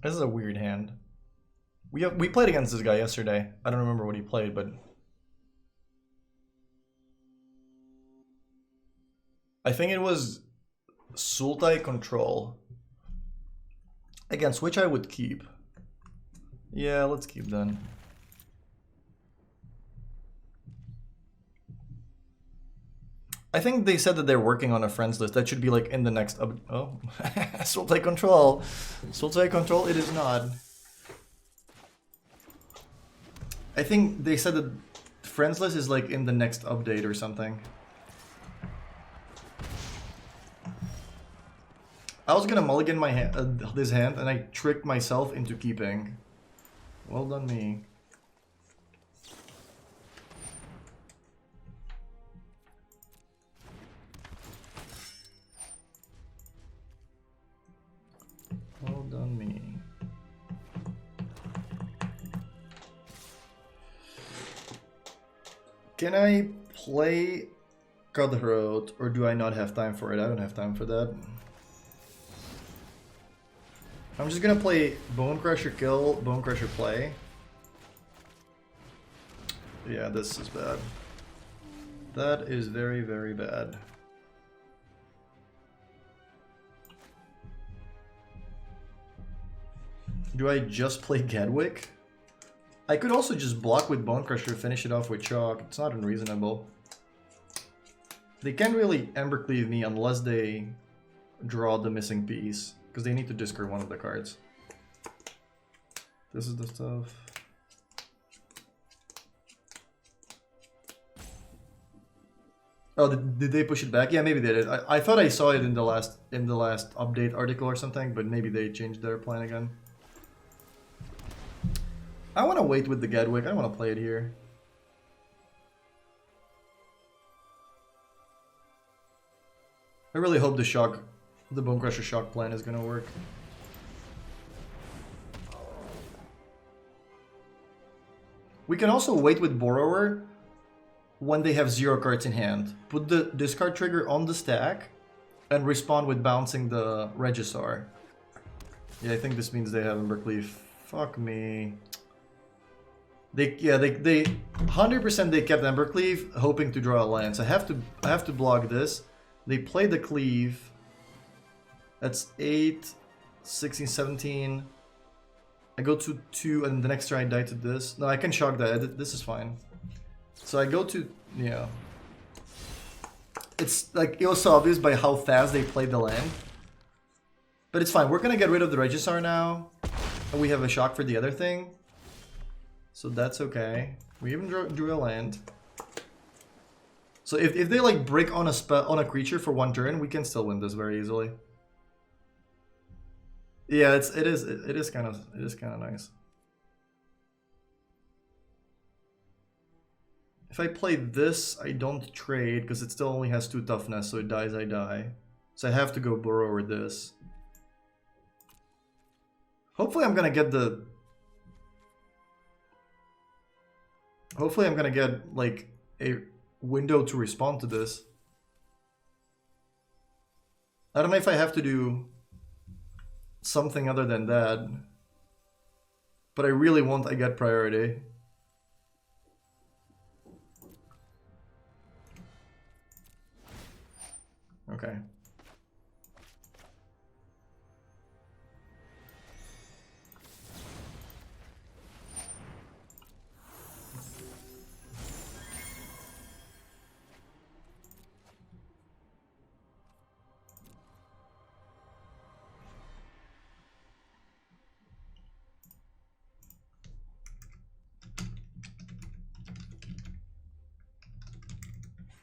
This is a weird hand. We played against this guy yesterday. I don't remember what he played, but I think it was Sultai Control, against which I would keep. Yeah, let's keep then. I think they said that they're working on a friends list. That should be like in the next oh, Sultai Control. Sultai Control, it is not. I think they said that friends list is like in the next update or something. I was gonna mulligan my this hand, and I tricked myself into keeping. Well done, me. Well done, me. Can I play Cutthroat, or do I not have time for it? I don't have time for that. I'm just gonna play Bone Crusher kill, Bone Crusher play. Yeah, this is bad. That is very, very bad. Do I just play Gatwick? I could also just block with Bone Crusher, finish it off with Chalk. It's not unreasonable. They can't really Embercleave me unless they draw the missing piece, because they need to discard one of the cards. This is the stuff. Oh, did they push it back? Yeah, maybe they did. I thought I saw it in the last update article or something, but maybe they changed their plan again. I want to wait with the Gatwick. I don't want to play it here. I really hope the Bone Crusher shock plan is gonna work. We can also wait with Borrower when they have 0 cards in hand. Put the discard trigger on the stack and respond with bouncing the Regisar. Yeah, I think this means they have Embercleave. Fuck me. They 100% they kept Embercleave, hoping to draw a land. So I have to block this. They play the cleave. That's 8, 16, 17. I go to 2, and the next turn I die to this. No, I can shock that. This is fine. So I go to, yeah. It's like, it was so obvious by how fast they played the land. But it's fine. We're gonna get rid of the Regisar now. And we have a shock for the other thing. So that's okay. We even drew a land. So if they like break on a creature for 1 turn, we can still win this very easily. Yeah, it is kind of nice. If I play this, I don't trade because it still only has 2 toughness, so it dies, I die. So I have to go Borrower this. Hopefully I'm gonna get the... Hopefully I'm gonna get like a window to respond to this. I don't know if I have to do something other than that, but I really want I get priority. Okay.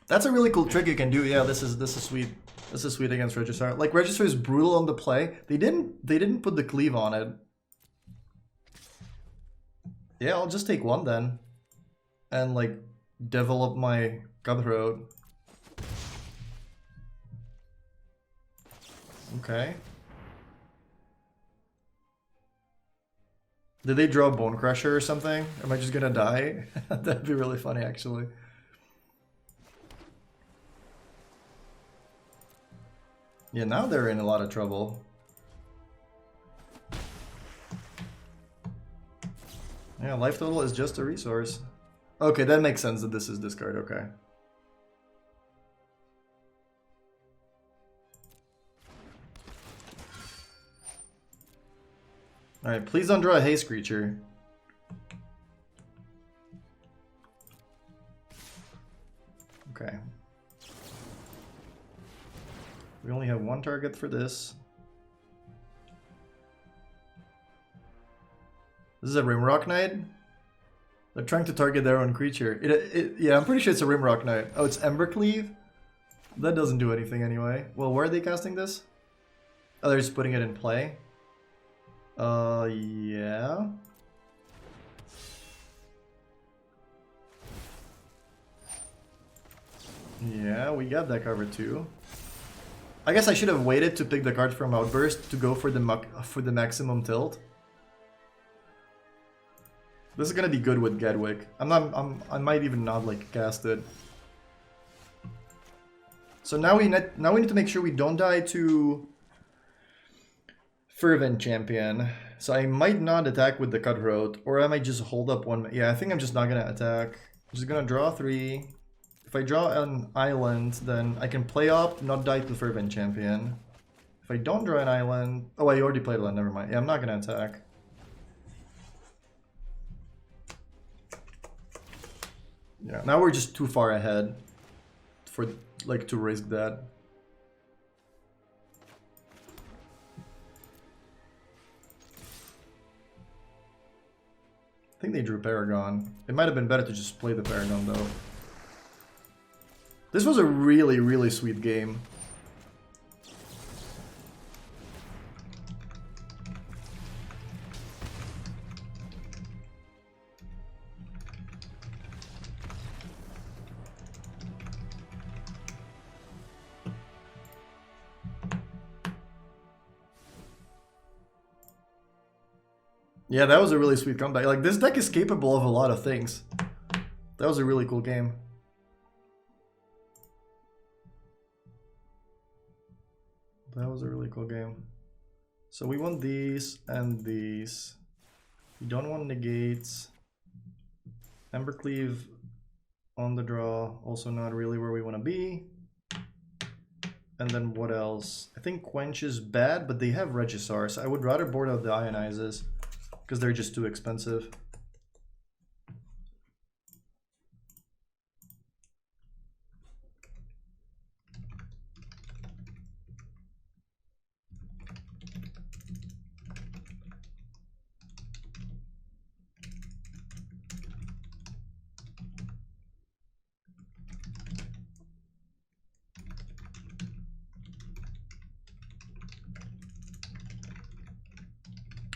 That's a really cool trick you can do. Yeah, this is sweet. This is sweet against Regisar. Like, Regisar is brutal on the play. They didn't put the cleave on it. Yeah, I'll just take 1 then. And like develop my Cutthroat. Okay. Did they draw Bone Crusher or something? Am I just gonna die? That'd be really funny, actually. Yeah, now they're in a lot of trouble. Yeah, life total is just a resource. Okay, that makes sense that this is discard, okay. Alright, please don't draw a haste creature. Okay. We only have one target for this. This is a Rimrock Knight? They're trying to target their own creature. Yeah, I'm pretty sure it's a Rimrock Knight. Oh, it's Embercleave? That doesn't do anything anyway. Well, where are they casting this? Oh, they're just putting it in play. Yeah. Yeah, we got that covered too. I guess I should have waited to pick the card from Outburst to go for the maximum tilt. This is gonna be good with Gatwick. I might even not like cast it. So now we need to make sure we don't die to Fervent Champion. So I might not attack with the Cutthroat, or I might just hold up one. Yeah, I think I'm just not gonna attack. I'm just gonna draw 3. If I draw an island, then I can play up, not die to Fervent Champion. If I don't draw an island... Oh, I already played land, never mind. Yeah, I'm not gonna attack. Yeah, now we're just too far ahead for, like, to risk that. I think they drew Paragon. It might have been better to just play the Paragon, though. This was a really, really sweet game. Yeah, that was a really sweet comeback. Like, this deck is capable of a lot of things. That was a really cool game. That was a really cool game. So we want these and these. We don't want negates. Embercleave on the draw, also not really where we want to be. And then what else? I think Quench is bad, but they have Regisar, so I would rather board out the Ionizes because they're just too expensive.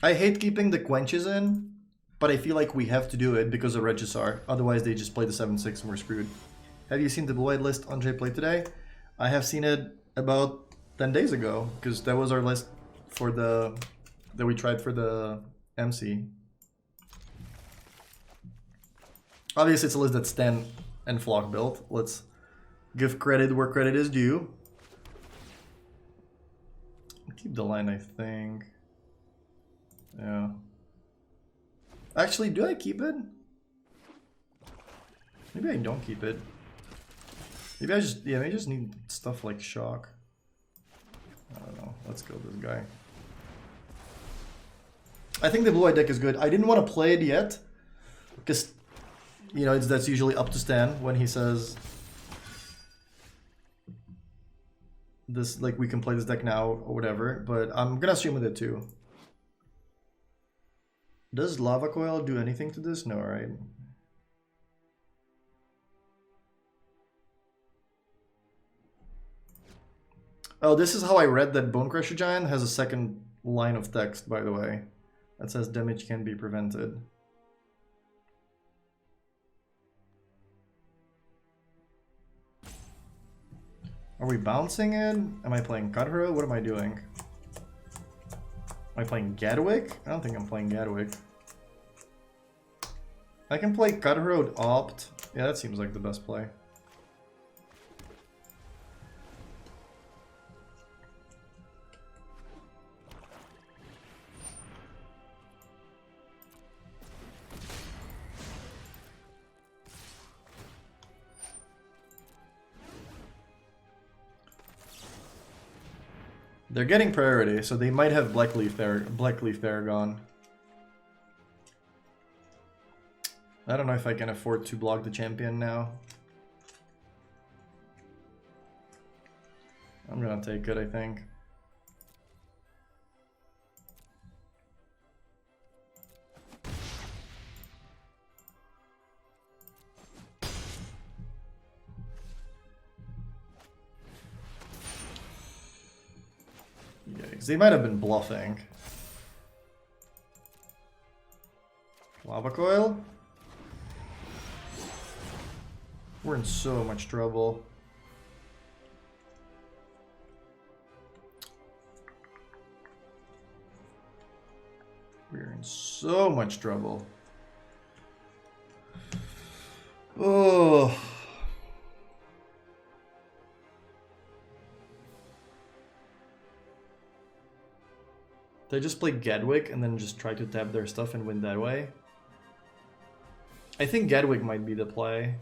I hate keeping the Quenches in, but I feel like we have to do it because of Regisar. Otherwise, they just play the 7/6 and we're screwed. Have you seen the blue-eyed list Andre played today? I have seen it about 10 days ago, because that was our list for that we tried for the MC. Obviously, it's a list that Stan and Flock built. Let's give credit where credit is due. Keep the line, I think. Yeah. Actually, do I keep it? Maybe I don't keep it. Maybe I just, yeah, maybe I just need stuff like Shock. I don't know. Let's go with this guy. I think the blue-eyed deck is good. I didn't want to play it yet, because, you know, that's usually up to Stan when he says this, like, we can play this deck now or whatever, but I'm gonna stream with it too. Does Lava Coil do anything to this? No, right? Oh, this is how I read that Bonecrusher Giant has a second line of text, by the way. That says damage can be prevented. Are we bouncing it? Am I playing Cutthroat? What am I doing? Am I playing Gatwick? I don't think I'm playing Gatwick. I can play Cutthroat Opt. Yeah, that seems like the best play. They're getting priority, so they might have Blackleaf Paragon. I don't know if I can afford to block the champion now. I'm gonna take it, I think. Yikes, they might have been bluffing. Lava coil? We're in so much trouble. We're in so much trouble. Oh. They just play Gatwick and then just try to tap their stuff and win that way. I think Gatwick might be the play.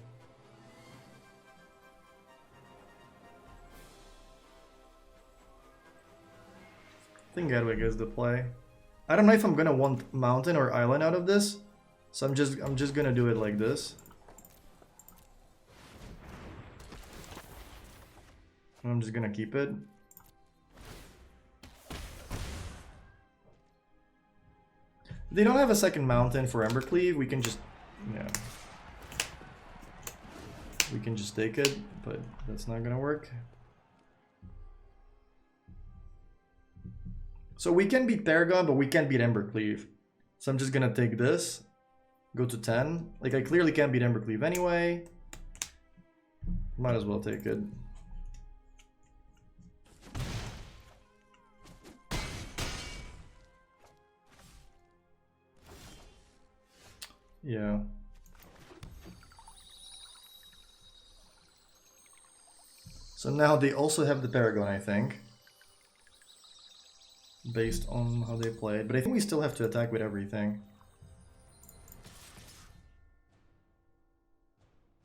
I think Gatwick is the play. I don't know if I'm gonna want mountain or island out of this, so I'm just gonna do it like this. I'm just gonna keep it. They don't have a second mountain for Embercleave. We can just, yeah, we can just take it, but that's not gonna work. So we can beat Paragon, but we can't beat Embercleave. So I'm just gonna take this, go to 10. Like, I clearly can't beat Embercleave anyway. Might as well take it. Yeah. So now they also have the Paragon, I think. Based on how they play. But I think we still have to attack with everything.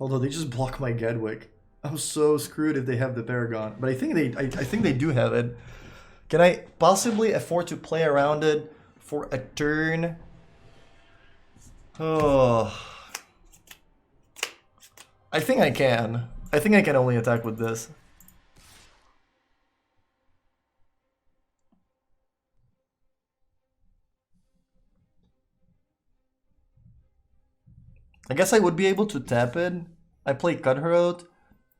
Although they just block my Gatwick. I'm so screwed if they have the Paragon. But I think they do have it. Can I possibly afford to play around it for a turn? Oh. I think I can. I think I can only attack with this. I guess I would be able to tap it. I play Cutthroat,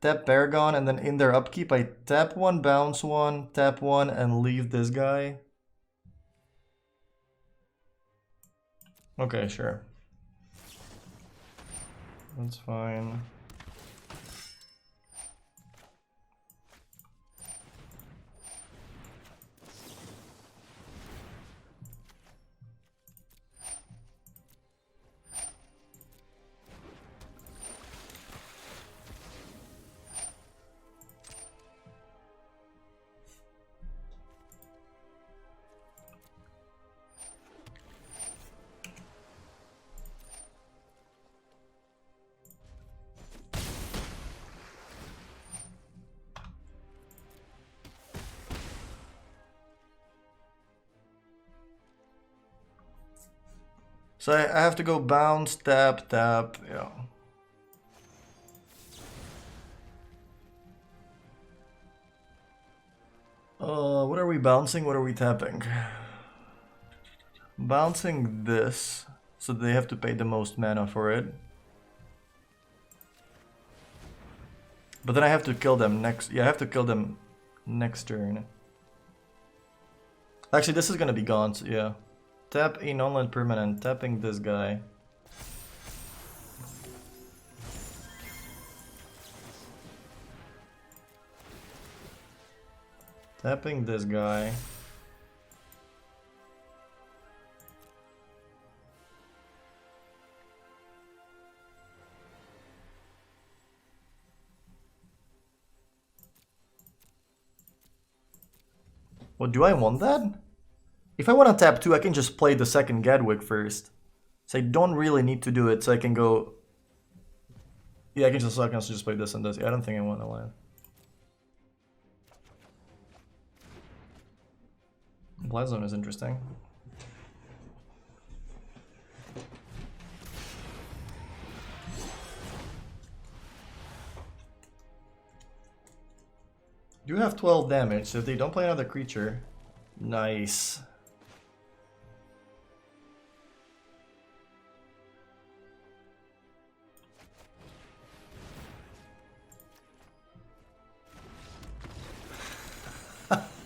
tap Paragon, and then in their upkeep I tap one, bounce one, tap one, and leave this guy. Okay, sure. That's fine. So I have to go bounce, tap, tap, yeah. What are we bouncing? What are we tapping? Bouncing this, so they have to pay the most mana for it. But then I have to kill them next. Yeah, I have to kill them next turn. Actually, this is gonna be gone, so yeah. Tap a non-land permanent, tapping this guy. Tapping this guy. Well, do I want that? If I want to tap 2, I can just play the second Gatwick first. So I don't really need to do it, so I can go... Yeah, I can just play this and this. Yeah, I don't think I want to land. supply zone is interesting. Do have 12 damage, so if they don't play another creature, nice.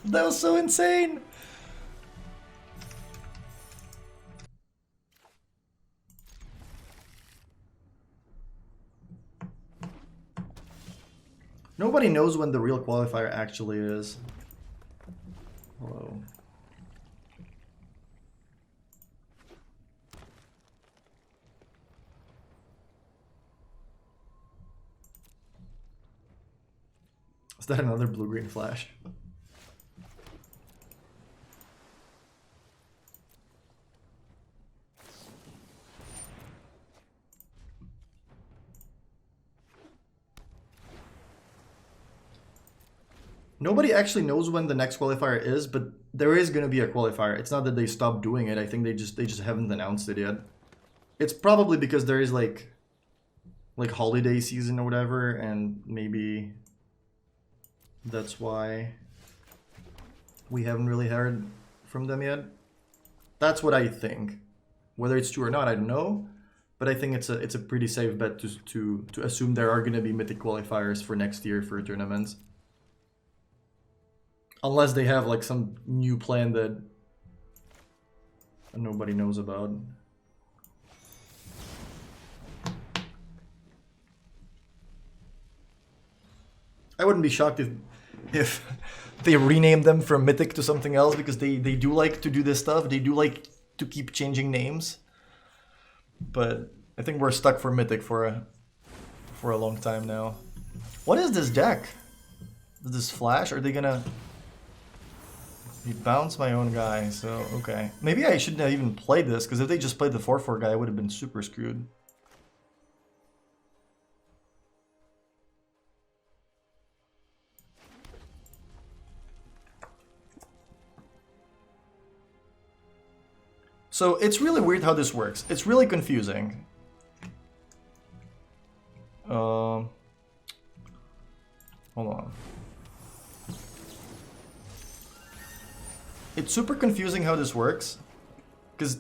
That was so insane! Nobody knows when the real qualifier actually is. Hello. Is that another blue-green flash? Nobody actually knows when the next qualifier is, but there is going to be a qualifier. It's not that they stopped doing it. I think they just haven't announced it yet. It's probably because there is like holiday season or whatever, and maybe that's why we haven't really heard from them yet. That's what I think. Whether it's true or not, I don't know. But I think it's a pretty safe bet to assume there are going to be mythic qualifiers for next year for tournaments. Unless they have like some new plan that nobody knows about. I wouldn't be shocked if they rename them from Mythic to something else, because they do like to do this stuff. They do like to keep changing names. But I think we're stuck for Mythic for a long time now. What is this deck? Is this flash? Are they gonna... You bounce my own guy, so okay. Maybe I shouldn't have even played this, because if they just played the 4/4 guy, I would have been super screwed. So it's really weird how this works. It's really confusing. Hold on. It's super confusing how this works, because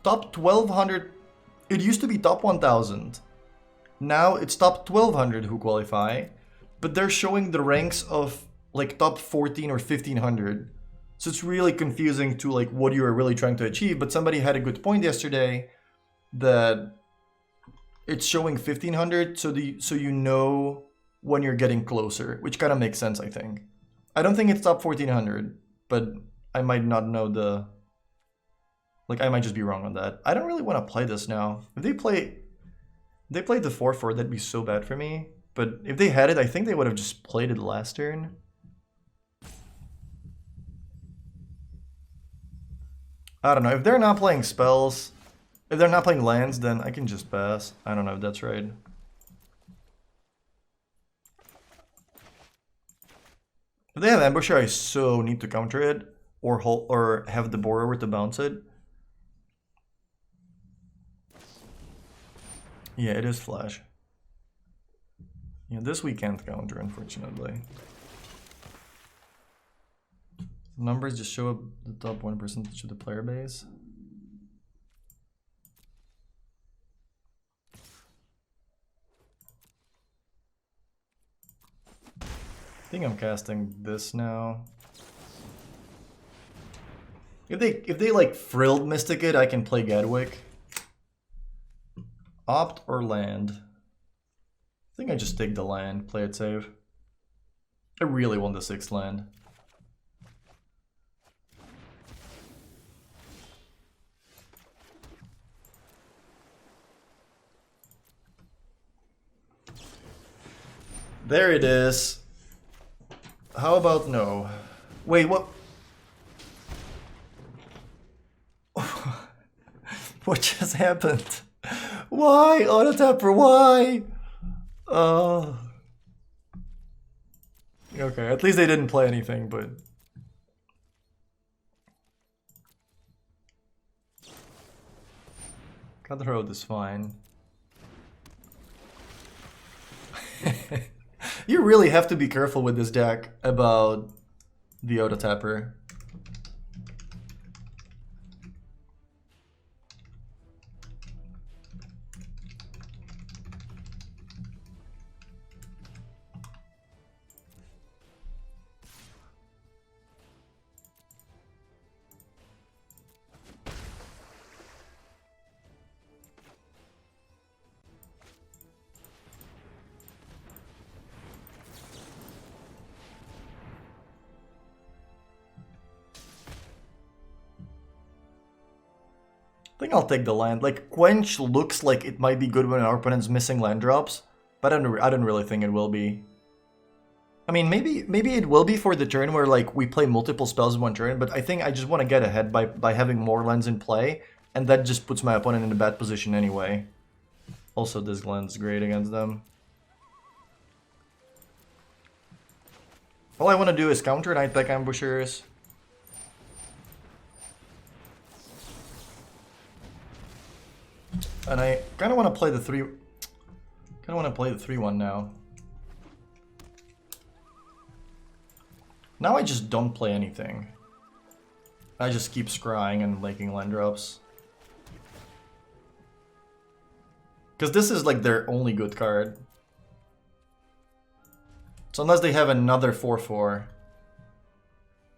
top 1200, it used to be top 1000. Now it's top 1200 who qualify, but they're showing the ranks of like top 14 or 1500. So it's really confusing to like what you are really trying to achieve. But somebody had a good point yesterday that it's showing 1500, so you know when you're getting closer, which kind of makes sense, I think. I don't think it's top 1400. But I might not know the... Like, I might just be wrong on that. I don't really want to play this now. If they played the 4/4, that'd be so bad for me. But if they had it, I think they would have just played it last turn. I don't know. If they're not playing spells, if they're not playing lands, then I can just pass. I don't know if that's right. If they have Ambusher, I so need to counter it, or have the Borrower to bounce it. Yeah, it is Flash. Yeah, this we can't counter, unfortunately. Numbers just show up the top 1% of the player base. I think I'm casting this now. If they like frilled Mystic it, I can play Gatwick. Opt or land. I think I just take the land, play it safe. I really want the 6th land. There it is. How about no? Wait, what? What just happened? Why? Auto tapper, why? Okay, at least they didn't play anything, but Cutthroat is fine. You really have to be careful with this deck about the auto tapper. I think I'll take the land. Like, Quench looks like it might be good when our opponent's missing land drops, but I don't really think it will be. I mean, maybe it will be for the turn where like we play multiple spells in one turn, but I think I just want to get ahead by having more lands in play, and that just puts my opponent in a bad position anyway. Also, this land's great against them. All I want to do is counter Nightpack Ambushers. And I kind of want to play the 3/1 now. Now I just don't play anything. I just keep scrying and making land drops. Because this is like their only good card. So unless they have another 4/4,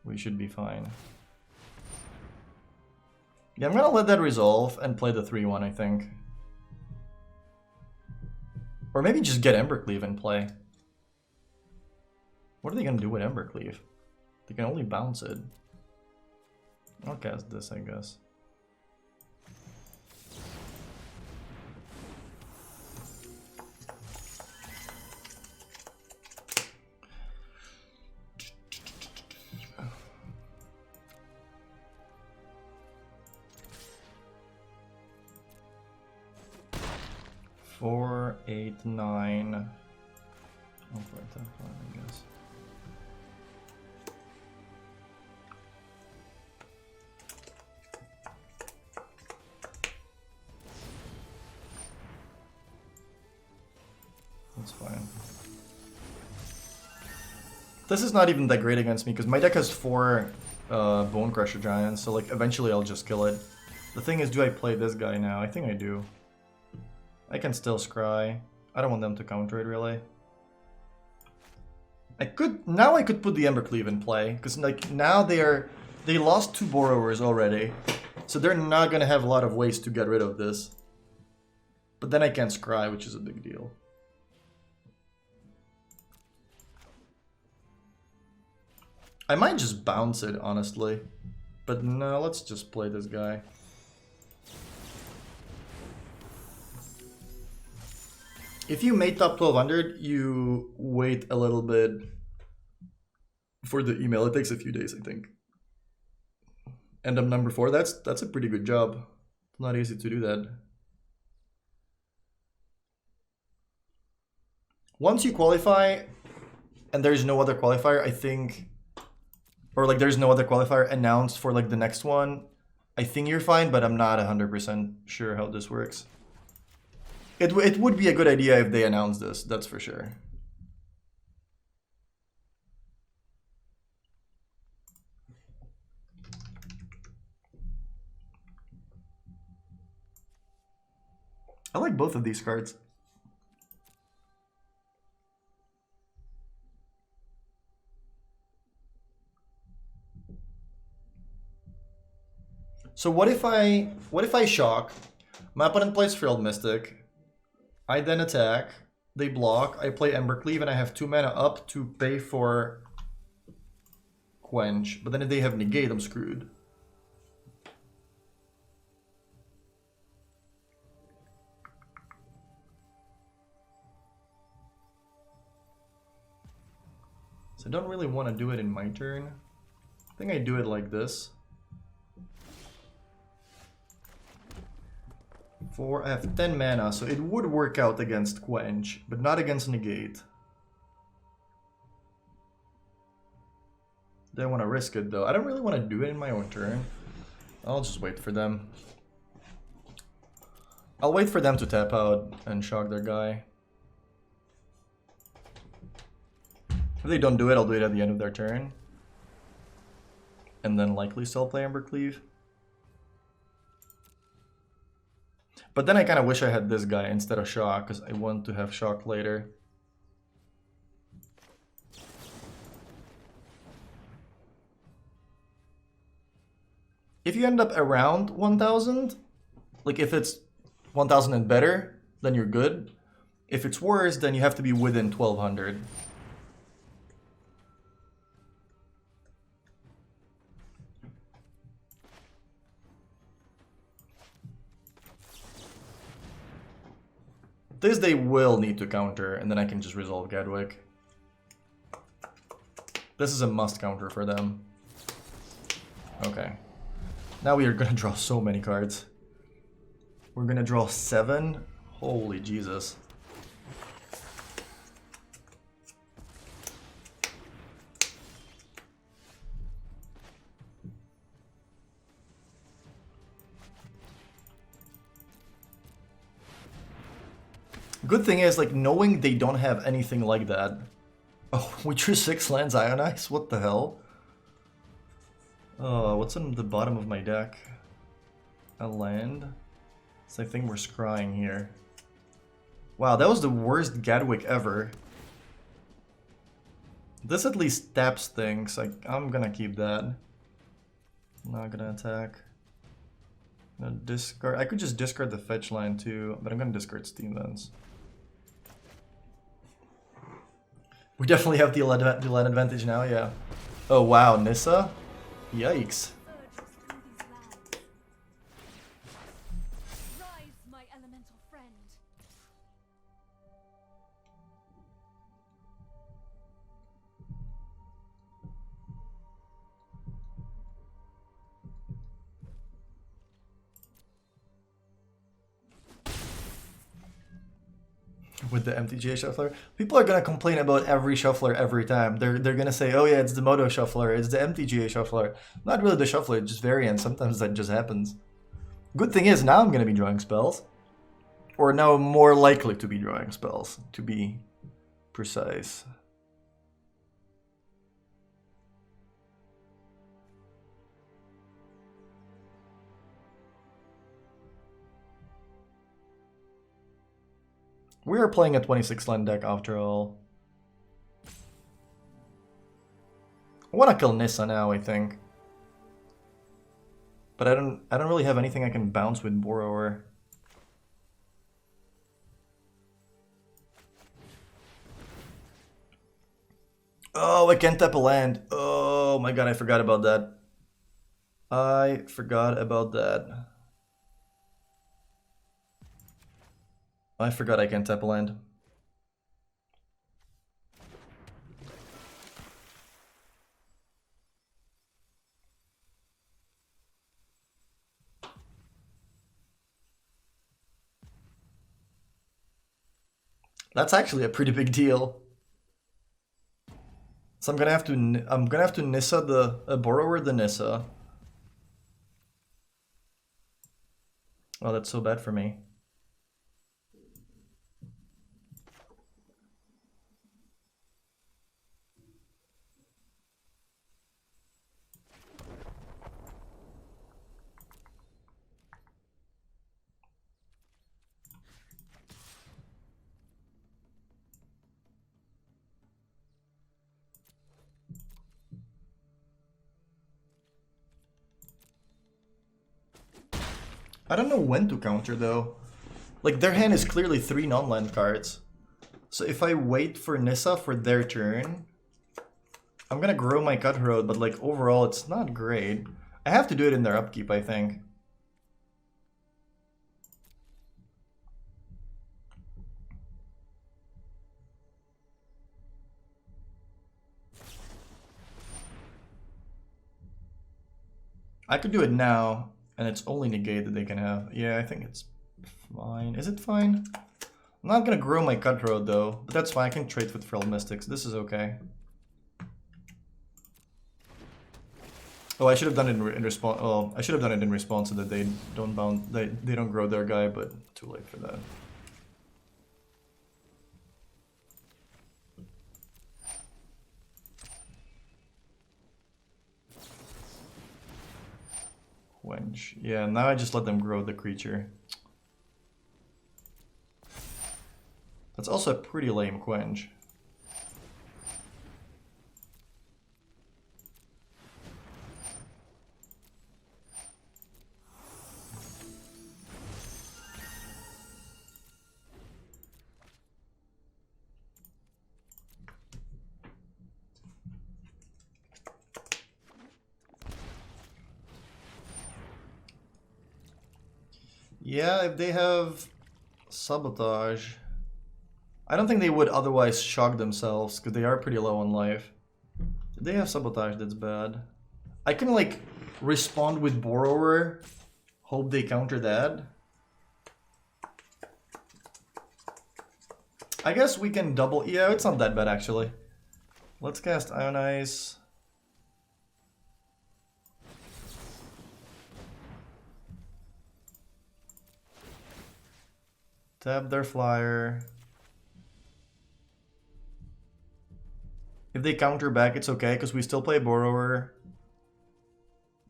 we should be fine. Yeah, I'm gonna let that resolve and play the 3/1, I think. Or maybe just get Embercleave and play. What are they gonna do with Embercleave? They can only bounce it. I'll cast this, I guess. Four, 8, 9. I'll play that one, I guess. That's fine. This is not even that great against me because my deck has 4 Bone Crusher Giants, so like eventually I'll just kill it. The thing is, do I play this guy now? I think I do. I can still scry. I don't want them to counter it really. I could put the Embercleave in play because like now they lost 2 Borrowers already, so they're not gonna have a lot of ways to get rid of this. But then I can't scry, which is a big deal. I might just bounce it, honestly. But no, let's just play this guy. If you made top 1200, you wait a little bit for the email. It takes a few days, I think. And I'm number 4. That's a pretty good job. It's not easy to do that. Once you qualify, and there's no other qualifier, I think, or like there's no other qualifier announced for like the next one, I think you're fine, but I'm not 100% sure how this works. It would be a good idea if they announced this, that's for sure. I like both of these cards. So what if I shock? My opponent plays Frilled Mystic. I then attack, they block, I play Embercleave, and I have 2 mana up to pay for Quench. But then if they have Negate, I'm screwed. So I don't really want to do it in my turn. I think I do it like this. I have 10 mana, so it would work out against Quench, but not against Negate. Don't want to risk it though. I don't really want to do it in my own turn. I'll just wait for them. I'll wait for them to tap out and shock their guy. If they don't do it, I'll do it at the end of their turn. And then likely still play Embercleave. But then I kind of wish I had this guy instead of shock, because I want to have shock later. If you end up around 1000, like if it's 1000 and better, then you're good. If it's worse, then you have to be within 1200. This they will need to counter, and then I can just resolve Gatwick. This is a must counter for them. Okay. Now we are gonna draw so many cards. We're gonna draw 7. Holy Jesus. Good thing is, like, knowing they don't have anything like that. Oh, we drew 6 lands Ionize? What the hell? Oh, what's in the bottom of my deck? A land? So I think we're scrying here. Wow, that was the worst Gatwick ever. This at least taps things. I'm gonna keep that. Not gonna attack. I'm gonna discard. I could just discard the fetch line too, but I'm gonna discard Steam Vents. We definitely have the land advantage now, yeah. Oh wow, Nissa? Yikes. With the MTGA shuffler, people are gonna complain about every shuffler every time. They're gonna say, "Oh yeah, it's the Moto shuffler, it's the MTGA shuffler." Not really the shuffler, it's just variants. Sometimes that just happens. Good thing is now I'm gonna be drawing spells, or now more likely to be drawing spells, to be precise. We are playing a 26 land deck after all. I want to kill Nissa now, I think. But I don't really have anything I can bounce with Borrower. Oh, I can't tap a land. Oh my god, I forgot about that. I forgot about that. I forgot I can't tap a land. That's actually a pretty big deal. So I'm gonna have to Nissa the Borrower the Nissa. Oh, that's so bad for me. I don't know when to counter though. Like their hand is clearly 3 non-land cards. So if I wait for Nissa for their turn, I'm gonna grow my cut road, but like overall it's not great. I have to do it in their upkeep, I think. I could do it now, and it's only negate that they can have. Yeah, I think it's fine. Is it fine? I'm not gonna grow my cut road though, but that's fine. I can trade with Frilled Mystics. This is okay. Oh, I should have done it in response. Well, I should have done it in response so that they don't bound. They don't grow their guy, but too late for that. Quench. Yeah, now I just let them grow the creature. That's also a pretty lame quench. Yeah, if they have sabotage, I don't think they would otherwise shock themselves because they are pretty low on life. If they have sabotage, that's bad. I can like respond with borrower, hope they counter that. I guess we can double. Yeah, it's not that bad actually. Let's cast Ionize. Tap their flyer. If they counter back, it's okay, because we still play Borrower.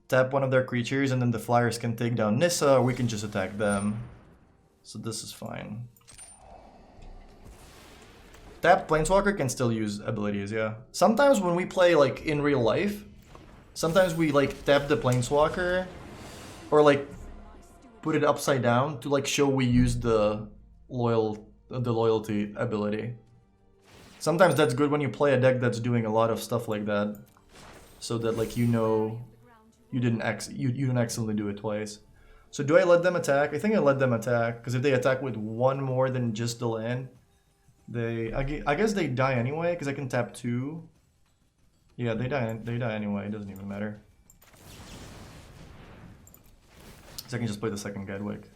Tap one of their creatures, and then the flyers can take down Nissa, or we can just attack them. So this is fine. Tap Planeswalker can still use abilities, yeah. Sometimes when we play, like, in real life, sometimes we, like, tap the Planeswalker, or, like, put it upside down to, like, show we use the loyalty ability. Sometimes that's good when you play a deck that's doing a lot of stuff like that, so that like you know you didn't accidentally do it twice. So do I let them attack? I think I let them attack because if they attack with one more than just the land, I guess they die anyway because I can tap 2. Yeah, they die anyway. It doesn't even matter. So I can just play the second Gatwick.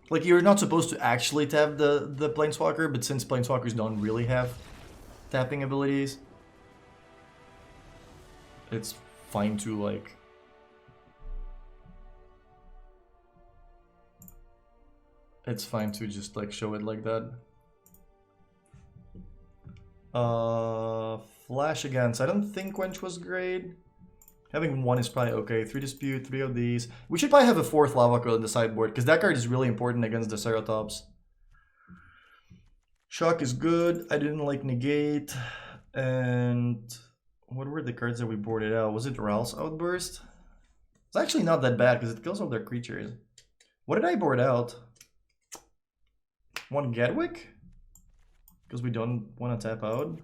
Like, you're not supposed to actually tap the Planeswalker, but since Planeswalkers don't really have tapping abilities, it's fine to, like... It's fine to just, like, show it like that. Flash Against. I don't think Quench was great. Having 1 is probably okay. 3 Dispute, 3 of these. We should probably have a 4th Lava Coil in the sideboard, because that card is really important against the Ceratops. Shock is good. I didn't like Negate. And what were the cards that we boarded out? Was it Ralph's Outburst? It's actually not that bad, because it kills all their creatures. What did I board out? 1 Gatwick? Because we don't want to tap out.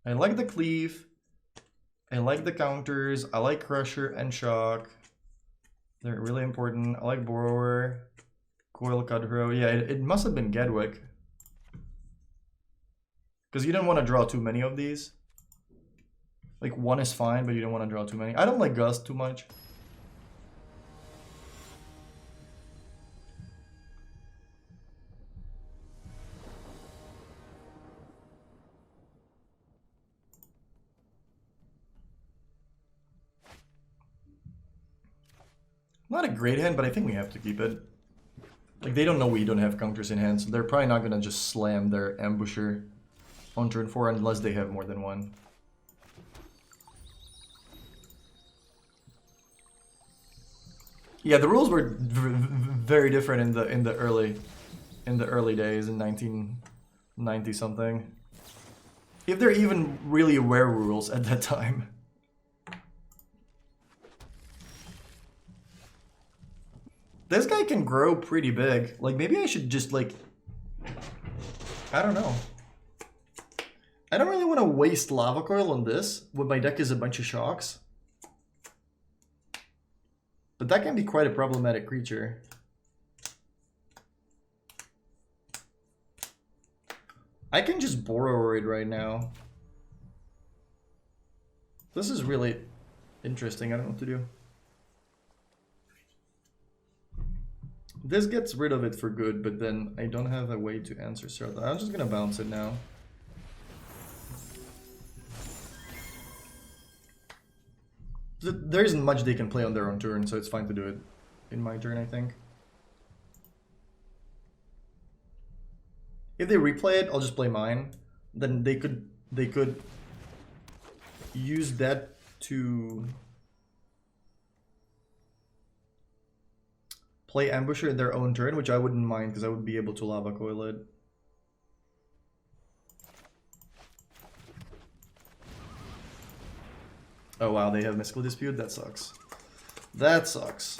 I like the Cleave. I like the counters. I like Crusher and Shock. They're really important. I like Borrower. Coil Cutthroat. Yeah, it must have been Gatwick. Because you don't want to draw too many of these. Like 1 is fine, but you don't want to draw too many. I don't like Gust too much. Not a great hand, but I think we have to keep it. Like, they don't know we don't have counters in hand, so they're probably not going to just slam their Ambusher on turn 4 unless they have more than 1. Yeah, the rules were very different in the early days in 1990 something. If they're even really aware rules at that time. This guy can grow pretty big. Like, maybe I should just, like... I don't know. I don't really want to waste Lava Coil on this, when my deck is a bunch of shocks. But that can be quite a problematic creature. I can just Borrower it right now. This is really interesting. I don't know what to do. This gets rid of it for good, but then I don't have a way to answer Sarah. I'm just gonna bounce it now. There isn't much they can play on their own turn, so it's fine to do it in my turn, I think. If they replay it, I'll just play mine. Then they could use that to play Ambusher in their own turn, which I wouldn't mind because I would be able to Lava Coil it. Oh wow, they have Mystical Dispute? That sucks. That sucks.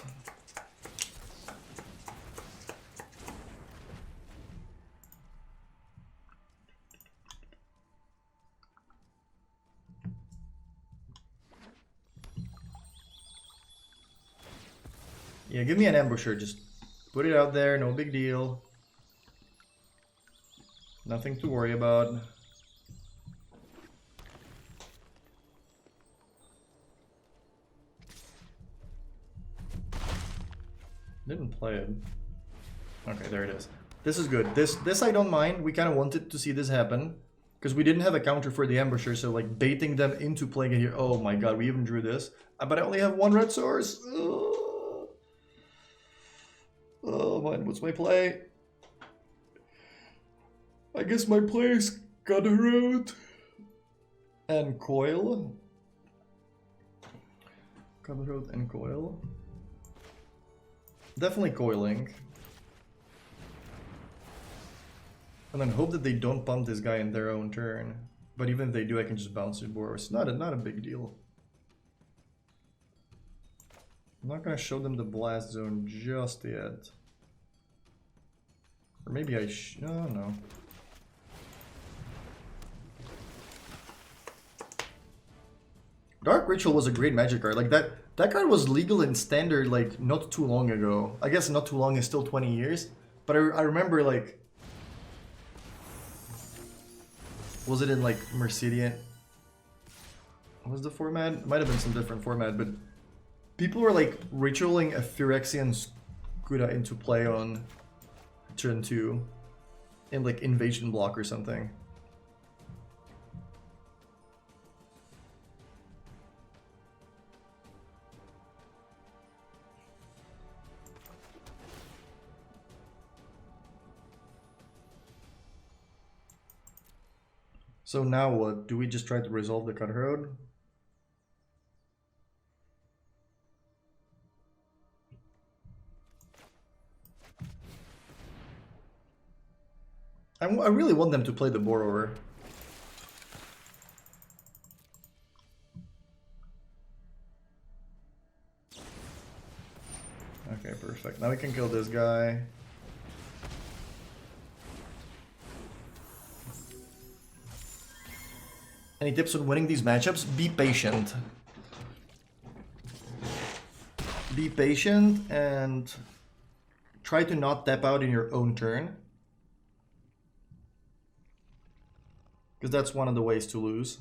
Yeah, give me an Ambusher, just put it out there, no big deal. Nothing to worry about. Didn't play it. Okay, there it is. This is good. This I don't mind. We kind of wanted to see this happen because we didn't have a counter for the Ambusher, so like baiting them into playing it here. Oh my god, we even drew this. But I only have one red source. Oh man, what's my play? I guess my play is Cutthroat and Coil. Cutthroat and Coil. Definitely coiling. And then hope that they don't pump this guy in their own turn. But even if they do, I can just bounce it more. It's not a big deal. I'm not gonna show them the blast zone just yet. Or maybe I oh no. Dark Ritual was a great Magic card. Like that card was legal in Standard like not too long ago. I guess not too long is still 20 years. But I remember like... Was it in like Mercedian? What was the format? It might have been some different format, but people were like ritualing a Phyrexian Skuda into play on turn 2 in like Invasion block or something. So now what? Do we just try to resolve the Cutthroat? I really want them to play the Borrower. Okay, perfect. Now we can kill this guy. Any tips on winning these matchups? Be patient. Be patient and try to not tap out in your own turn. Because that's one of the ways to lose.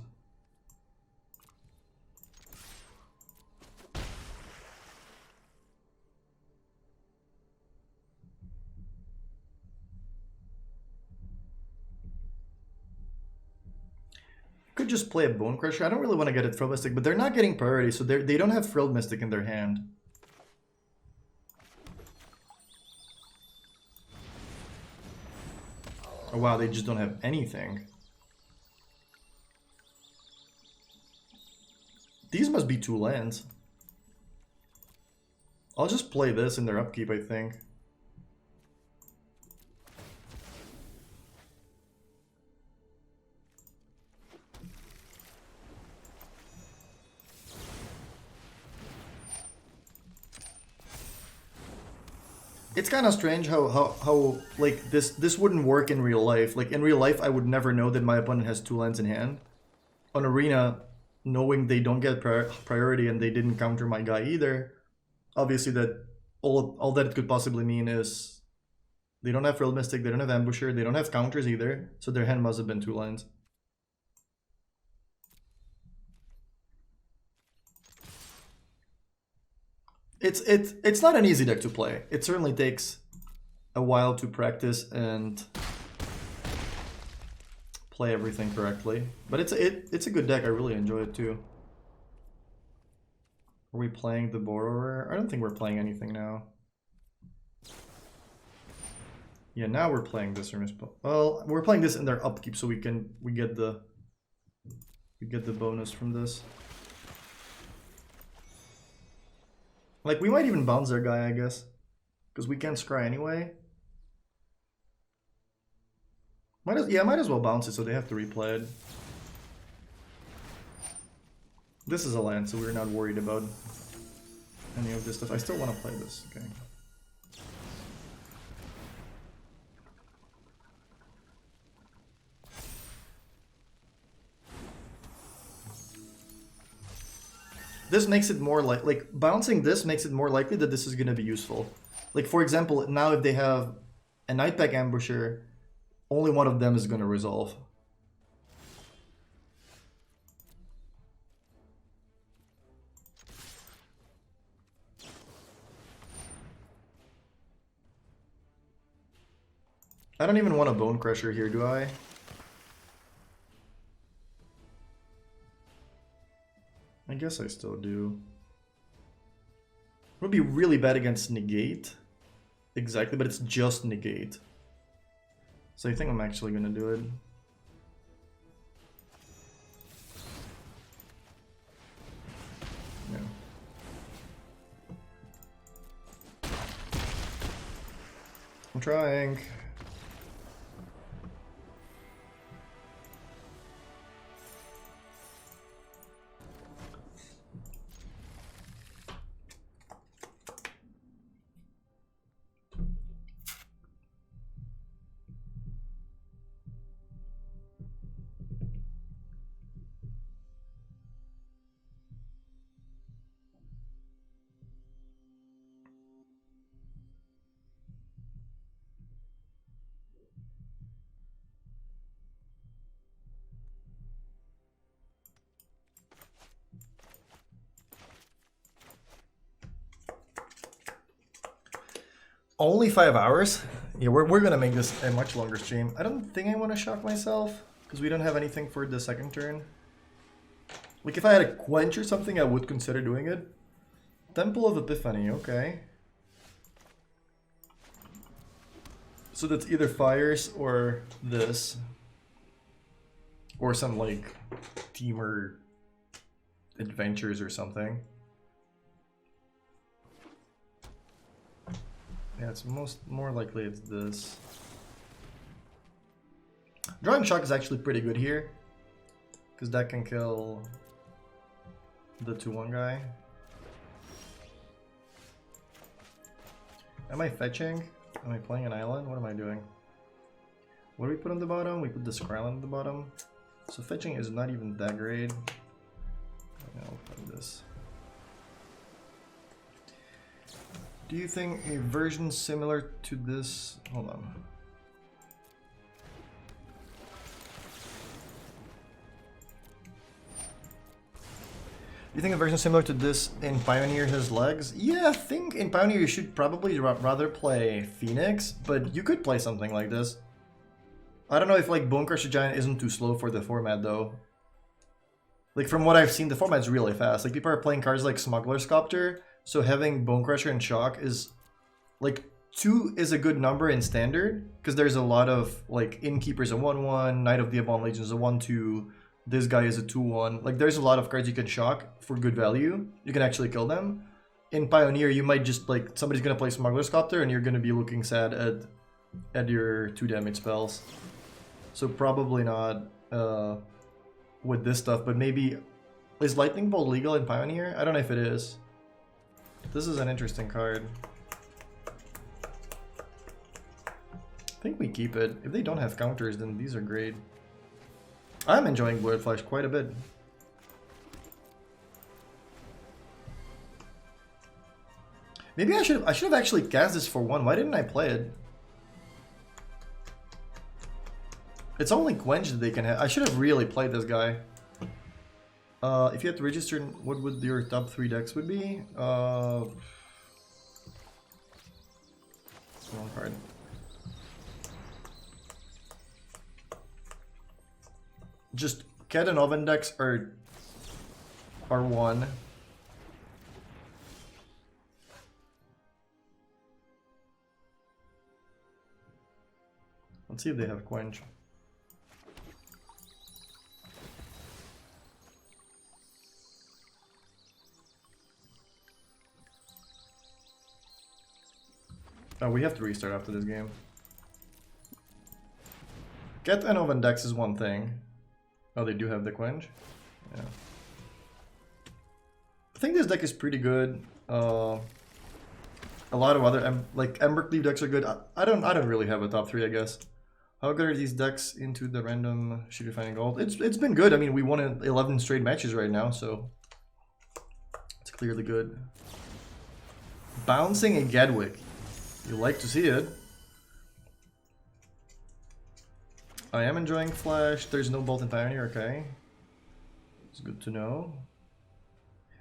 Could just play a Bone Crusher. I don't really want to get it Frill Mystic, but they're not getting priority, so they don't have Frill Mystic in their hand. Oh wow, they just don't have anything. These must be 2 lands. I'll just play this in their upkeep, I think. It's kind of strange how like this wouldn't work in real life. Like in real life, I would never know that my opponent has 2 lands in hand. On Arena, knowing they don't get priority and they didn't counter my guy either, obviously that all that it could possibly mean is they don't have Frill Mystic, they don't have Ambusher, they don't have counters either, so their hand must have been 2 lands. It's not an easy deck to play. It certainly takes a while to practice and play everything correctly. But it's a good deck. I really enjoy it too. Are we playing the Borrower? I don't think we're playing anything now. Yeah, now we're playing this. Well, we're playing this in their upkeep, so we get the bonus from this. Like, we might even bounce their guy, I guess, because we can't scry anyway. Might as well bounce it, so they have to replay it. This is a land, so we're not worried about any of this stuff. I still want to play this. Okay. This makes it more like bouncing this makes it more likely that this is going to be useful. Like, for example, now if they have a Nightpack Ambusher, only one of them is going to resolve. I don't even want a Bone Crusher here, do I? I guess I still do. It would be really bad against Negate. Exactly, but it's just Negate. So I think I'm actually gonna do it. Yeah. I'm trying. Only 5 hours? Yeah, we're gonna make this a much longer stream. I don't think I want to shock myself, because we don't have anything for the second turn. Like, if I had a Quench or something, I would consider doing it. Temple of Epiphany, okay. So that's either Fires or this. Or some, like, Teamer Adventures or something. Yeah, it's more likely it's this. Drawing Shock is actually pretty good here, because that can kill the 2/1 guy. Am I fetching? Am I playing an island? What am I doing? What do we put on the bottom? We put the Skrylon on the bottom. So fetching is not even that great. I'll play this. Do you think a version similar to this... Hold on. Do you think a version similar to this in Pioneer has legs? Yeah, I think in Pioneer you should probably rather play Phoenix, but you could play something like this. I don't know if like Bone Crusher Giant isn't too slow for the format though. Like from what I've seen, the format's really fast. Like people are playing cards like Smuggler Sculptor, so having Bone Crusher and Shock is like 2 is a good number in standard because there's a lot of like Innkeeper's a 1/1, Knight of the Abominable Legion is a 1/2, this guy is a 2/1. Like there's a lot of cards you can shock for good value. You can actually kill them. In Pioneer, you might just like somebody's gonna play Smuggler Sculptor and you're gonna be looking sad at your 2 damage spells. So probably not with this stuff, but maybe is Lightning Bolt legal in Pioneer? I don't know if it is. This is an interesting card. I think we keep it. If they don't have counters, then these are great. I'm enjoying Blood Flash quite a bit. Maybe I should have actually cast this for 1. Why didn't I play it? It's only Quench that they can have. I should have really played this guy. If you had to register, what would your top 3 decks would be? Wrong card. just Cat and Oven decks are one. Let's see if they have Quench. Oh, we have to restart after this game. Get and Oven decks is one thing. Oh, they do have the Quench? Yeah. I think this deck is pretty good. A lot of other like Embercleave decks are good. I don't really have a top 3, I guess. How good are these decks into the random Should We Find Gold? It's been good. I mean, we won 11 straight matches right now, so it's clearly good. Bouncing a Gatwick. You like to see it. I am enjoying Flash. There's no Bolt and Pioneer, okay. It's good to know.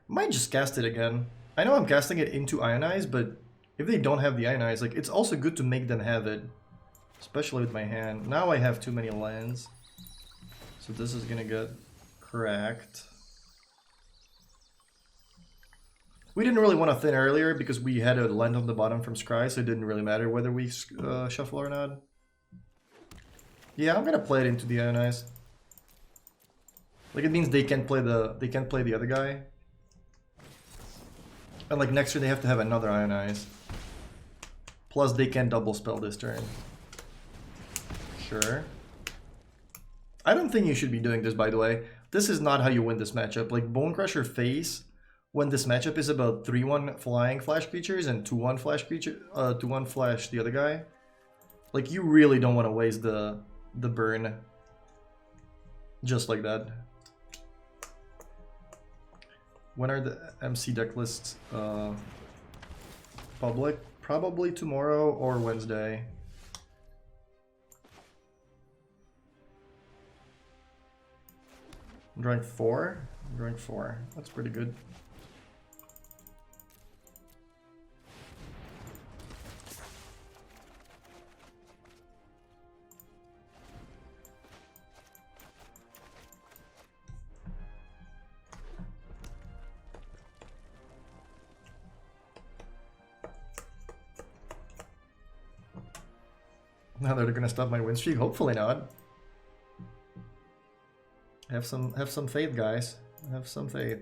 Might just cast it again. I know I'm casting it into Ionize, but if they don't have the Ionize, like, it's also good to make them have it. Especially with my hand. Now I have too many lands. So this is gonna get cracked. We didn't really want to thin earlier because we had a land on the bottom from Scry, so it didn't really matter whether we shuffle or not. Yeah, I'm gonna play it into the Ionize. Like, it means they can't play the other guy. And like next turn they have to have another Ionize. Plus they can double spell this turn. Sure. I don't think you should be doing this, by the way. This is not how you win this matchup. Like, Bone Crusher face, when this matchup is about 3-1 flying flash creatures and 2-1 flash creature, 2-1 flash the other guy. Like, you really don't want to waste the burn just like that. When are the MC deck lists public? Probably tomorrow or Wednesday. I'm drawing 4. I'm drawing 4. That's pretty good. Now they're gonna stop my win streak. Hopefully not. Have some faith, guys. Have some faith.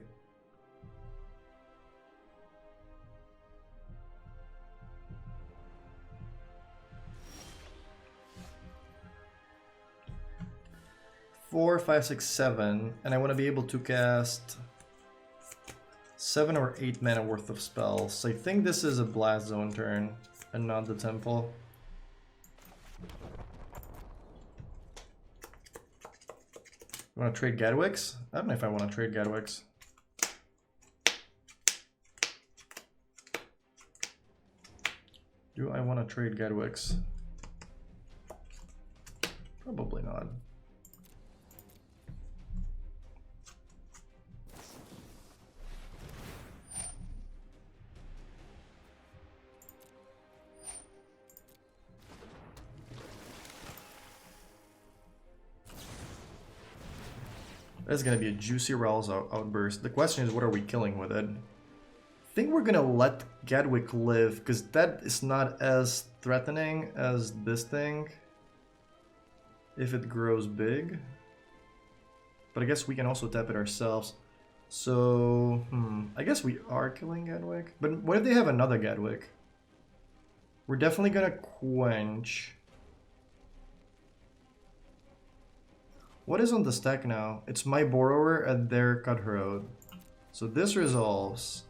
Four, 5, 6, 7, and I want to be able to cast 7 or 8 mana worth of spells. I think this is a Blast Zone turn and not the Temple. You want to trade Gatwicks? I don't know if I want to trade Gatwicks. Do I want to trade Gatwicks? Probably not. That's gonna be a juicy Rawls outburst. The question is, what are we killing with it? I think we're gonna let Gatwick live, because that is not as threatening as this thing if it grows big. But I guess we can also tap it ourselves. So, I guess we are killing Gatwick. But what if they have another Gatwick? We're definitely gonna Quench. What is on the stack now? It's my Borrower and their Cutthroat. So this resolves.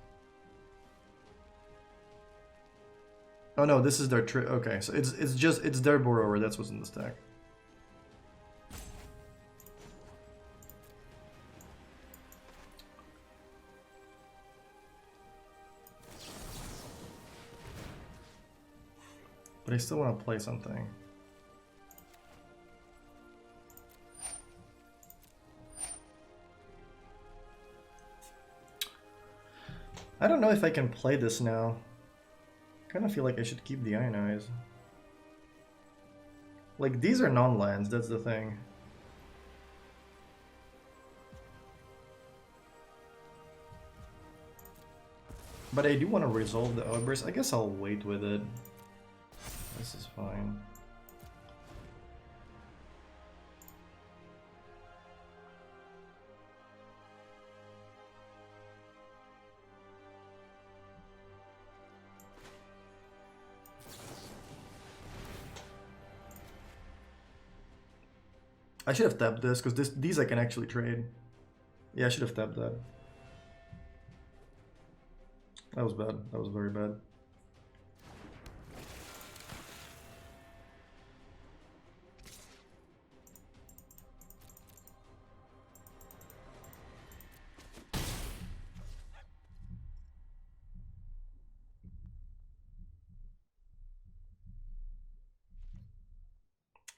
Oh no, this is their okay, so it's their Borrower, that's what's in the stack. But I still want to play something. I don't know if I can play this now. I kind of feel like I should keep the Ionize. Like, these are non-lands, that's the thing. But I do want to resolve the outburst. I guess I'll wait with it. This is fine. I should have tapped this, because these I can actually trade. Yeah, I should have tapped that. That was bad. That was very bad.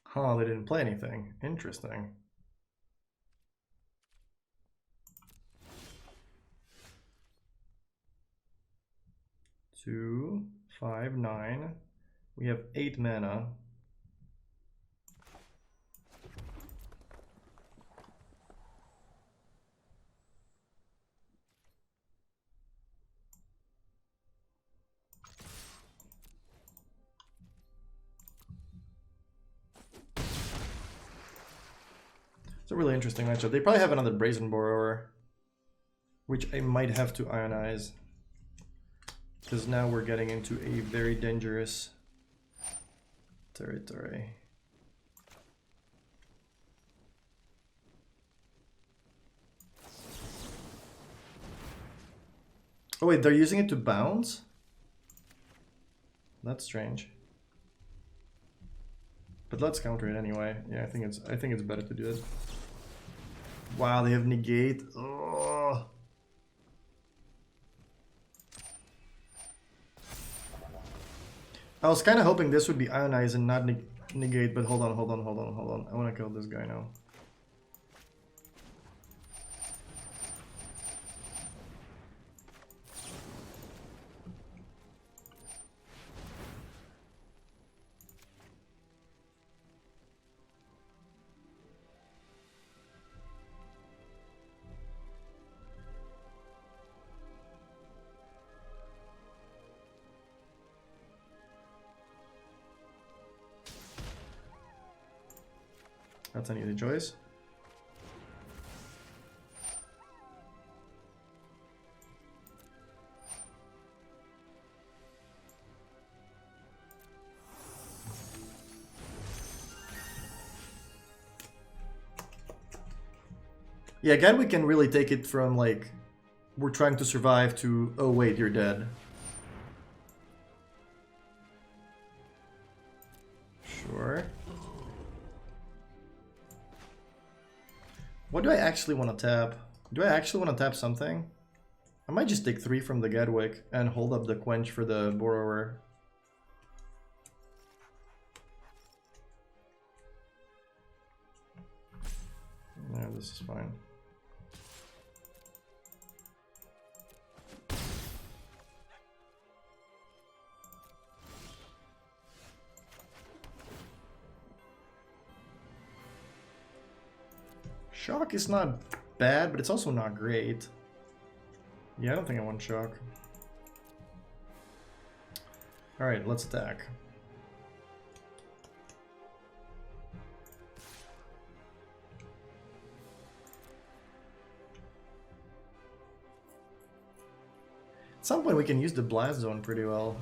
Huh, they didn't play anything. Interesting. Two, 5, 9. We have 8 mana. It's a really interesting matchup. They probably have another Brazen Borrower, which I might have to ionize, because now we're getting into a very dangerous territory. Oh wait, they're using it to bounce? That's strange. But let's counter it anyway. Yeah, I think it's better to do it. Wow, they have negate. Oh. I was kind of hoping this would be ionize and not negate, but hold on. I want to kill this guy now. That's an easy choice. Yeah, Gatwick can really take it from like, we're trying to survive to, oh wait, you're dead. Sure. What do I actually want to tap? Do I actually want to tap something? I might just take 3 from the Gatwick and hold up the Quench for the Borrower. Yeah, this is fine. Shock is not bad, but it's also not great. Yeah, I don't think I want Shock. Alright, let's attack. At some point we can use the Blast Zone pretty well.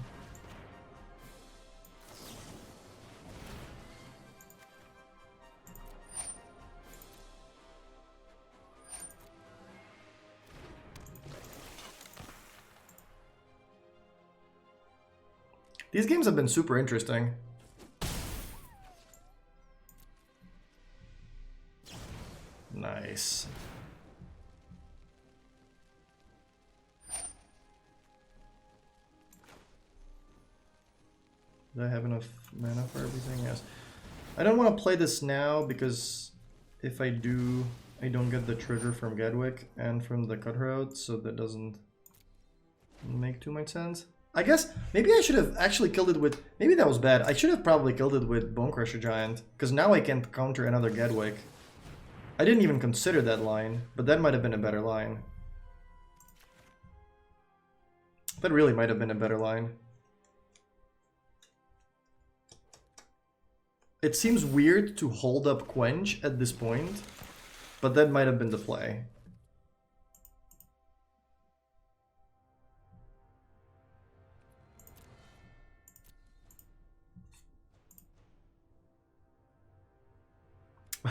These games have been super interesting. Nice. Do I have enough mana for everything? Yes. I don't want to play this now because if I do, I don't get the trigger from Gatwick and from the Cutthroat, so that doesn't make too much sense. I guess maybe I should have actually killed it with... Maybe that was bad. I should have probably killed it with Bonecrusher Giant, because now I can't counter another Gatwick. I didn't even consider that line, but that might have been a better line. That really might have been a better line. It seems weird to hold up Quench at this point, but that might have been the play.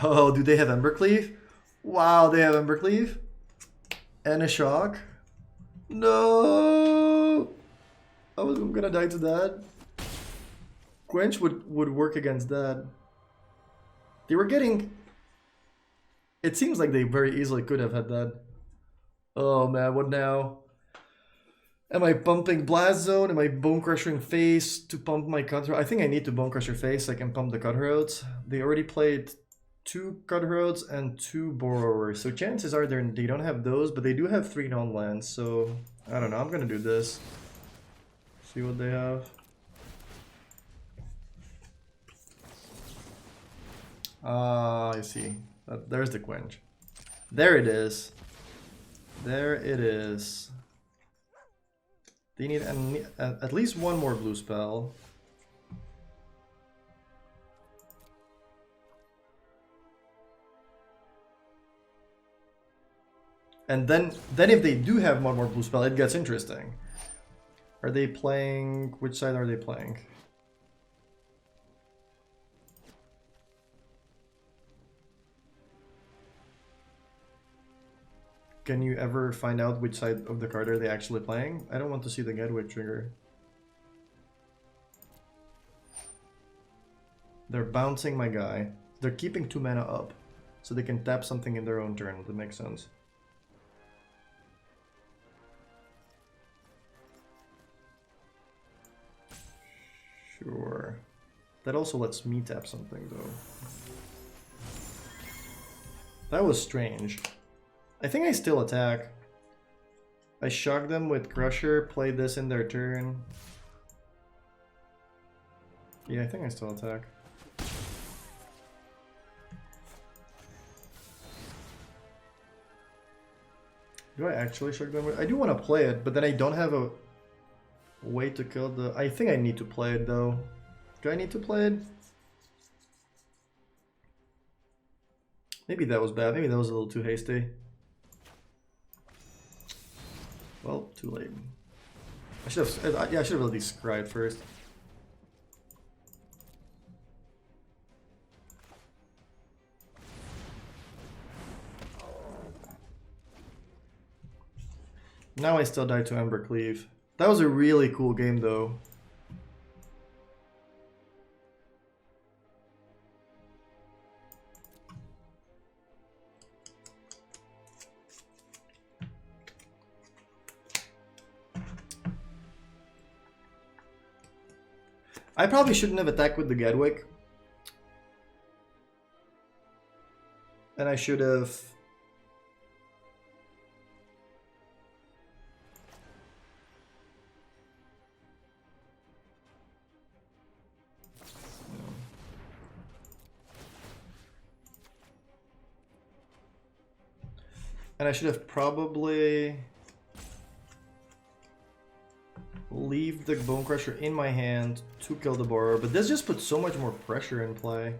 Oh, do they have Embercleave? Wow, they have Embercleave? And a shock? No! I'm gonna die to that. Quench would work against that. They were getting... It seems like they very easily could have had that. Oh man, what now? Am I pumping Blast Zone? Am I Bone Crushing Face to pump my Cut Road? I think I need to Bone Crusher Face so I can pump the Cut Roads. They already played 2 Cut Roads and 2 Borrowers. So chances are they don't have those, but they do have 3 non-lands. So I don't know, I'm gonna do this. See what they have. I see. There's the Quench. There it is. There it is. They need at least one more blue spell. And then if they do have one more blue spell, it gets interesting. Are they playing... Which side are they playing? Can you ever find out which side of the card are they actually playing? I don't want to see the Gatwick trigger. They're bouncing my guy. They're keeping 2 mana up, so they can tap something in their own turn. That makes sense. Sure. That also lets me tap something, though. That was strange. I think I still attack. I shock them with Crusher, play this in their turn. Yeah, I think I still attack. Do I actually shock them with... I do want to play it, but then I don't have a way to kill the... I think I need to play it, though. Do I need to play it? Maybe that was bad. Maybe that was a little too hasty. Well, too late. I should have. Yeah, I should have at least scribed first. Now I still die to Embercleave. That was a really cool game, though. I probably shouldn't have attacked with the Gatwick. And I should have... And I should have probably... leave the Bone Crusher in my hand to kill the Borrower, but this just puts so much more pressure in play.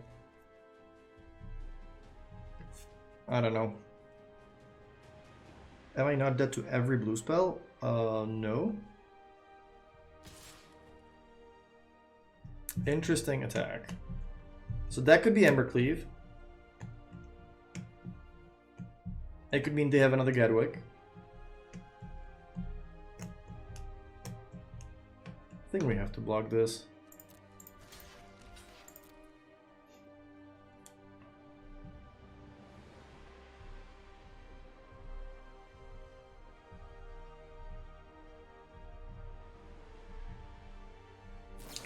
I don't know. Am I not dead to every blue spell? No. Interesting attack. So that could be Embercleave. It could mean they have another Gatwick. I think we have to block this.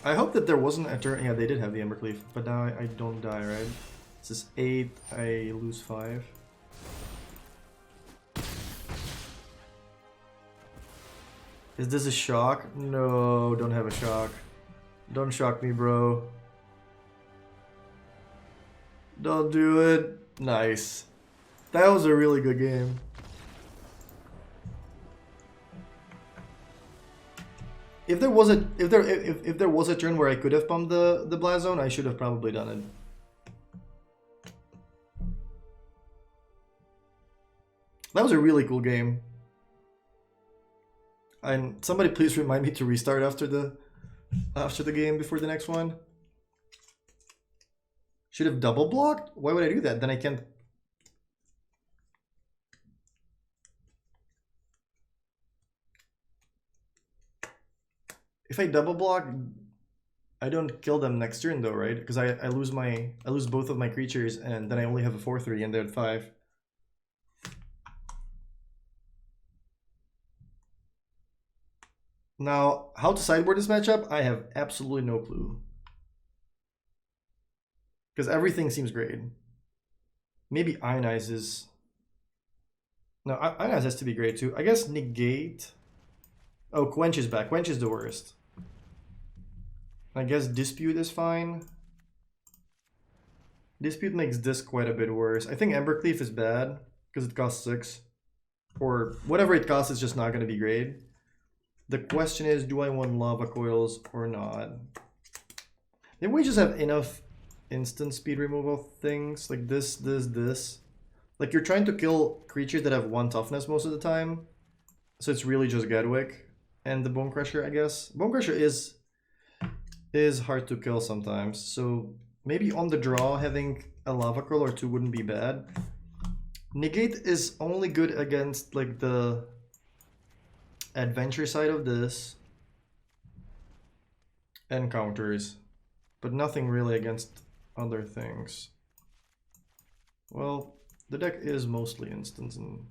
I hope that there wasn't a turn. Yeah, they did have the Embercleave, but now I don't die, right? This is 8, I lose 5. Is this a shock? No, don't have a shock. Don't shock me, bro. Don't do it. Nice. That was a really good game. If there was a turn where I could have pumped the blast zone, I should have probably done it. That was a really cool game. And somebody please remind me to restart after the game before the next one. Should have double blocked? Why would I do that? Then I can't. If I double block, I don't kill them next turn though, right? Because I lose both of my creatures and then I only have a 4/3 and they're at 5. Now, how to sideboard this matchup? I have absolutely no clue. Because everything seems great. Maybe Ionize is... No, Ionize has to be great too. I guess Negate... Oh, Quench is back. Quench is the worst. I guess Dispute is fine. Dispute makes this quite a bit worse. I think Embercleave is bad because it costs 6. Or whatever it costs is just not going to be great. The question is, do I want Lava Coils or not? Maybe we just have enough instant speed removal things like this. Like you're trying to kill creatures that have 1 toughness most of the time. So it's really just Gatwick and the Bone Crusher, I guess. Bone Crusher is hard to kill sometimes. So maybe on the draw having a Lava Coil or 2 wouldn't be bad. Negate is only good against like the adventure side of this and counters, but nothing really against other things. Well, the deck is mostly instants and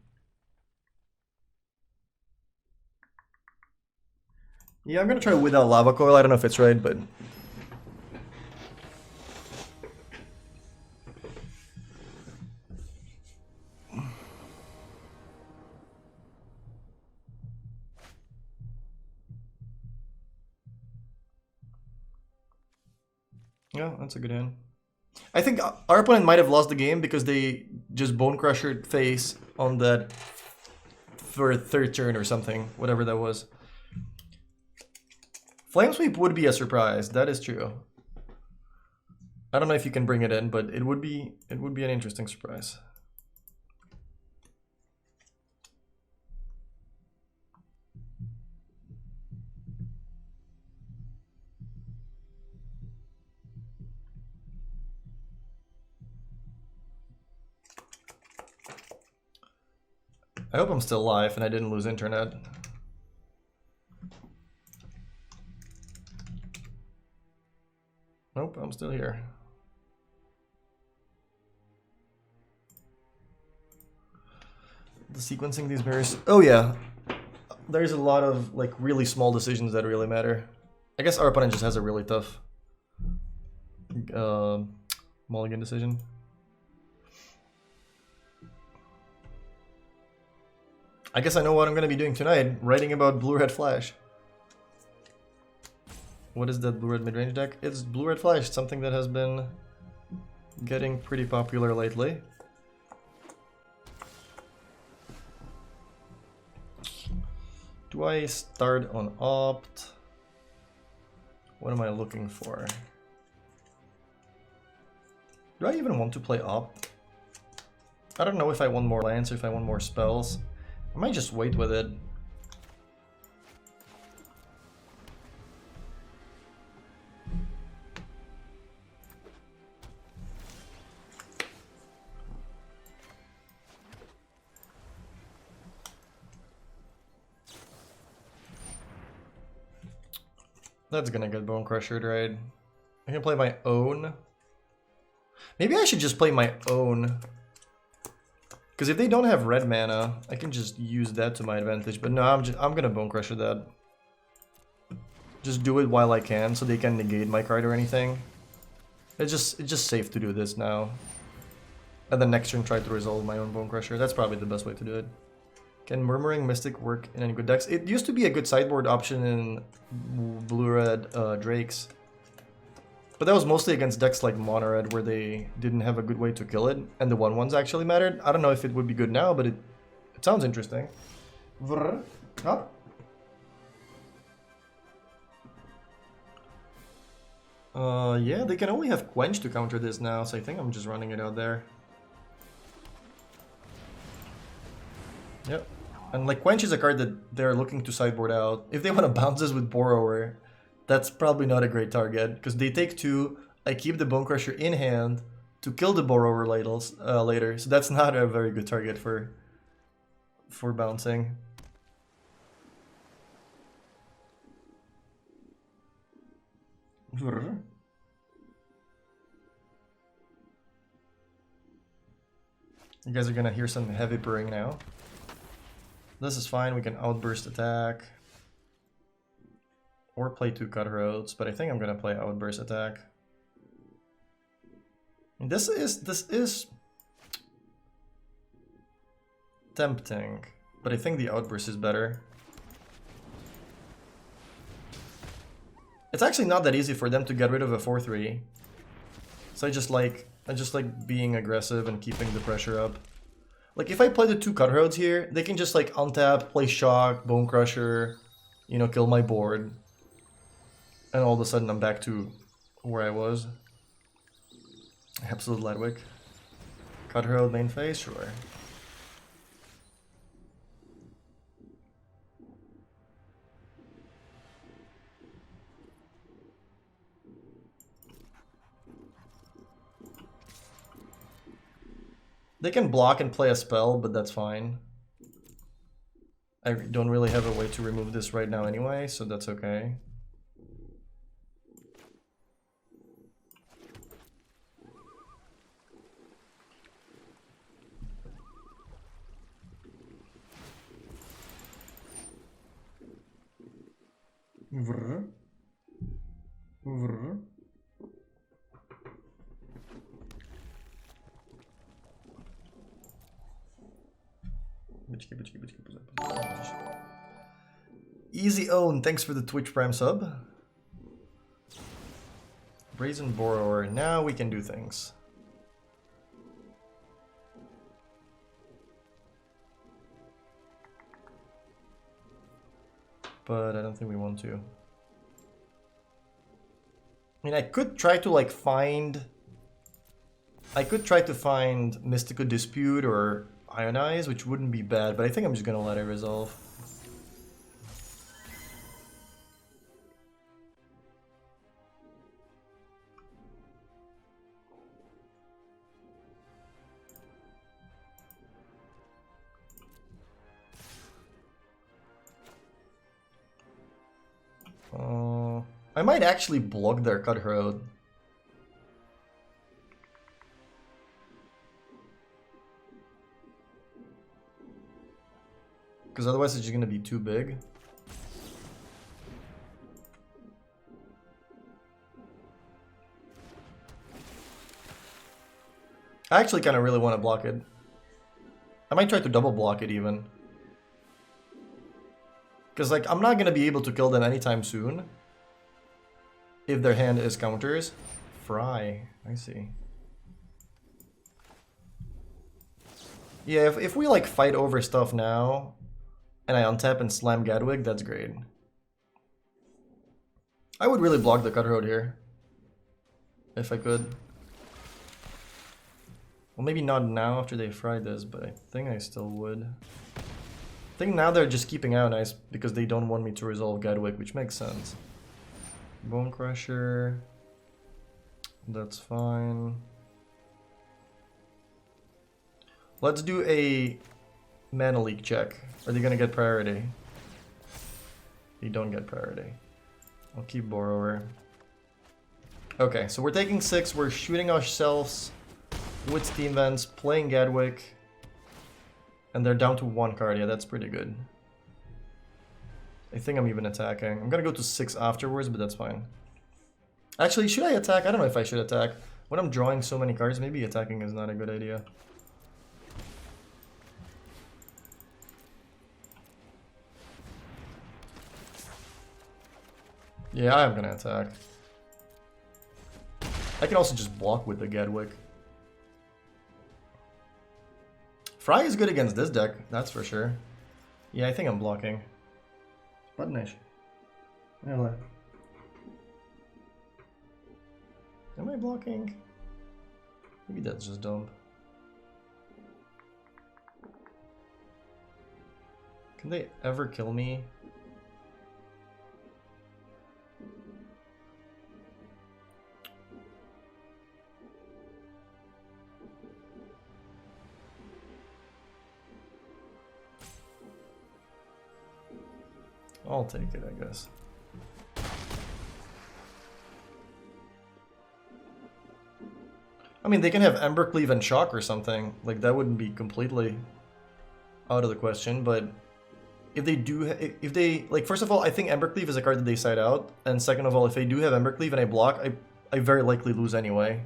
yeah, I'm gonna try without Lava Coil. I don't know if it's right, but yeah, that's a good hand. I think our opponent might have lost the game because they just Bone Crusher face on that for a 3rd turn or something, whatever that was. Flame Sweep would be a surprise, that is true. I don't know if you can bring it in, but it would be an interesting surprise. I hope I'm still live and I didn't lose internet. Nope, I'm still here. The sequencing these mirrors. Oh yeah, there's a lot of like really small decisions that really matter. I guess our opponent just has a really tough mulligan decision. I guess I know what I'm gonna be doing tonight, writing about Blue-Red Flash. What is that Blue-Red midrange deck? It's Blue-Red Flash, something that has been getting pretty popular lately. Do I start on Opt? What am I looking for? Do I even want to play Opt? I don't know if I want more lands or if I want more spells. I might just wait with it. That's gonna get Bone Crushed, right? I can play my own. Maybe I should just play my own. Because if they don't have red mana, I can just use that to my advantage. But no, I'm gonna Bone Crusher that. Just do it while I can, so they can negate my card or anything. It's just safe to do this now. And then next turn try to resolve my own Bone Crusher. That's probably the best way to do it. Can Murmuring Mystic work in any good decks? It used to be a good sideboard option in Blue-Red Drakes. But that was mostly against decks like Mono-Red where they didn't have a good way to kill it. And the 1/1s actually mattered. I don't know if it would be good now, but it sounds interesting. Vrr. Up. Yeah, they can only have Quench to counter this now, so I think I'm just running it out there. Yep. And like Quench is a card that they're looking to sideboard out. If they want to bounce this with Borrower, that's probably not a great target, because they take 2, I keep the Bone Crusher in hand to kill the Borrower later, so that's not a very good target for bouncing. You guys are gonna hear some heavy purring now. This is fine, we can outburst attack. Or play 2 Cutthroats, but I think I'm gonna play outburst attack. This is tempting, but I think the outburst is better. It's actually not that easy for them to get rid of a 4-3. So I just like being aggressive and keeping the pressure up. Like if I play the 2 Cutthroats here, they can just like untap, play Shock, Bone Crusher, you know, kill my board. And all of a sudden I'm back to where I was. Absolute Gatwick. Cutthroat main phase, sure. They can block and play a spell, but that's fine. I don't really have a way to remove this right now anyway, so that's okay. Vrr. Vrr. Easy Own, thanks for the Twitch Prime sub. Brazen Borrower, now we can do things. But I don't think we want to. I mean, I could try to like find... I could try to find Mystical Dispute or Ionize, which wouldn't be bad, but I think I'm just gonna let it resolve. I might actually block their Cutthroat. Because otherwise it's just going to be too big. I actually kind of really want to block it. I might try to double block it even. Because like I'm not going to be able to kill them anytime soon. If their hand is counters. Fry, I see. Yeah, if we like fight over stuff now, and I untap and slam Gatwick, that's great. I would really block the Cutthroat here. If I could. Well, maybe not now after they fried this, but I think I still would. I think now they're just keeping out nice because they don't want me to resolve Gatwick, which makes sense. Bone Crusher. That's fine. Let's do a Mana Leak check. Are they gonna get priority? They don't get priority. I'll keep Borrower. Okay, so we're taking 6, we're shooting ourselves with Steam Vents, playing Gatwick, and they're down to 1 card. Yeah, that's pretty good. I think I'm even attacking. I'm gonna go to 6 afterwards, but that's fine. Actually, should I attack? I don't know if I should attack. When I'm drawing so many cards, maybe attacking is not a good idea. Yeah, I'm gonna attack. I can also just block with the Gatwick. Fry is good against this deck, that's for sure. Yeah, I think I'm blocking. Buttonish. Hello. Am I blocking? Maybe that's just dumb. Can they ever kill me? I'll take it, I guess. I mean, they can have Embercleave and Shock or something. Like, that wouldn't be completely out of the question, but if they do, if they, like, first of all, I think Embercleave is a card that they side out, and second of all, if they do have Embercleave and I block, I very likely lose anyway.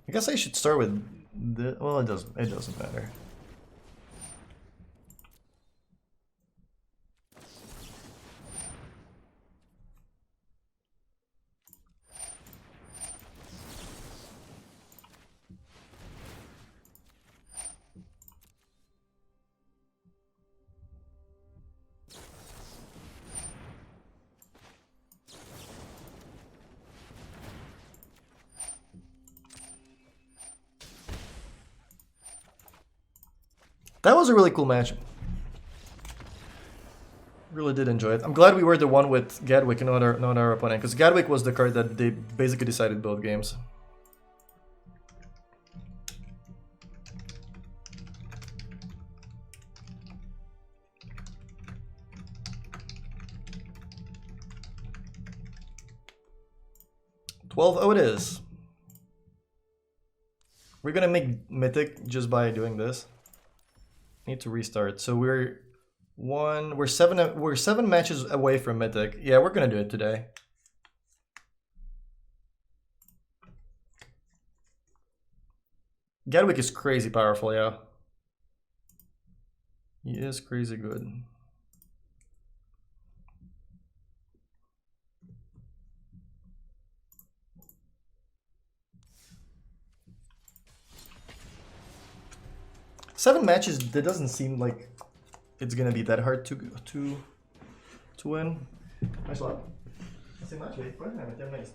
I guess I should start with the, well, it doesn't matter. That was a really cool match. Really did enjoy it. I'm glad we were the one with Gatwick and not our opponent, because Gatwick was the card that they basically decided both games. Oh, it is. We're gonna make Mythic just by doing this. Need to restart. So we're seven matches away from Mythic. Yeah, we're gonna do it today. Gatwick is crazy powerful, yeah. He is crazy good. Seven matches, that doesn't seem like it's gonna be that hard to win. Nice lot. Sem máčkej, pojedeme, těm nejist.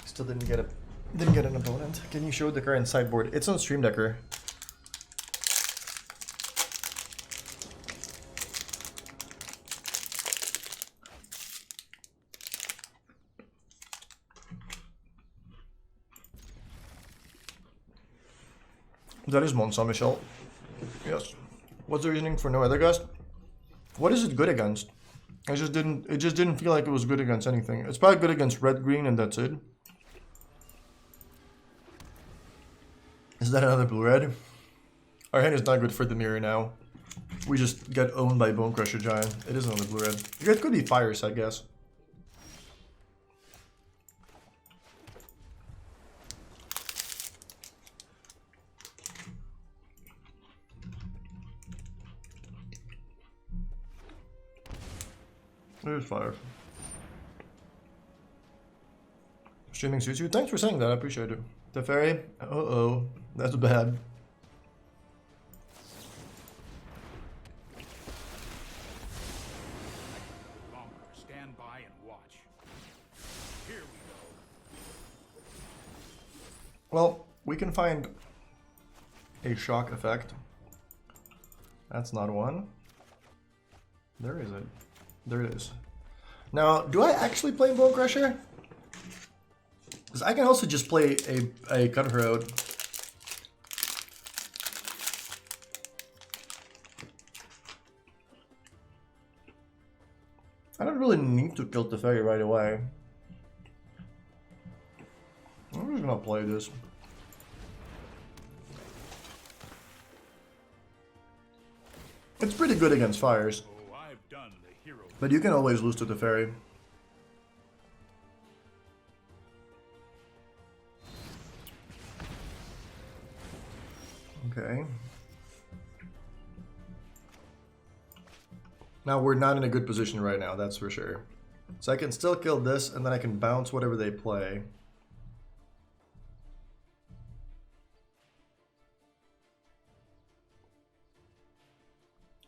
Still didn't get an opponent. Can you show the current sideboard? It's on Stream Decker. That is Mont Saint-Michel. Yes. What's the reasoning for no other gust? What is it good against? It just didn't feel like it was good against anything. It's probably good against red green and that's it. Is that another blue red? Our hand is not good for the mirror now. We just get owned by Bone Crusher Giant. It is another blue red. It could be fires, I guess. There's fire. Streaming suits you. Thanks for saying that. I appreciate it. The fairy. Uh-oh. That's bad. Stand by and watch. Here we Well, we can find a shock effect. That's not one. There is it. There it is. Now, do I actually play Bone Crusher? Because I can also just play a Cutthroat. I don't really need to kill the fairy right away. I'm just gonna play this. It's pretty good against fires. Oh, I've done the hero. But you can always lose to the fairy. Okay. Now we're not in a good position right now, that's for sure. So I can still kill this and then I can bounce whatever they play.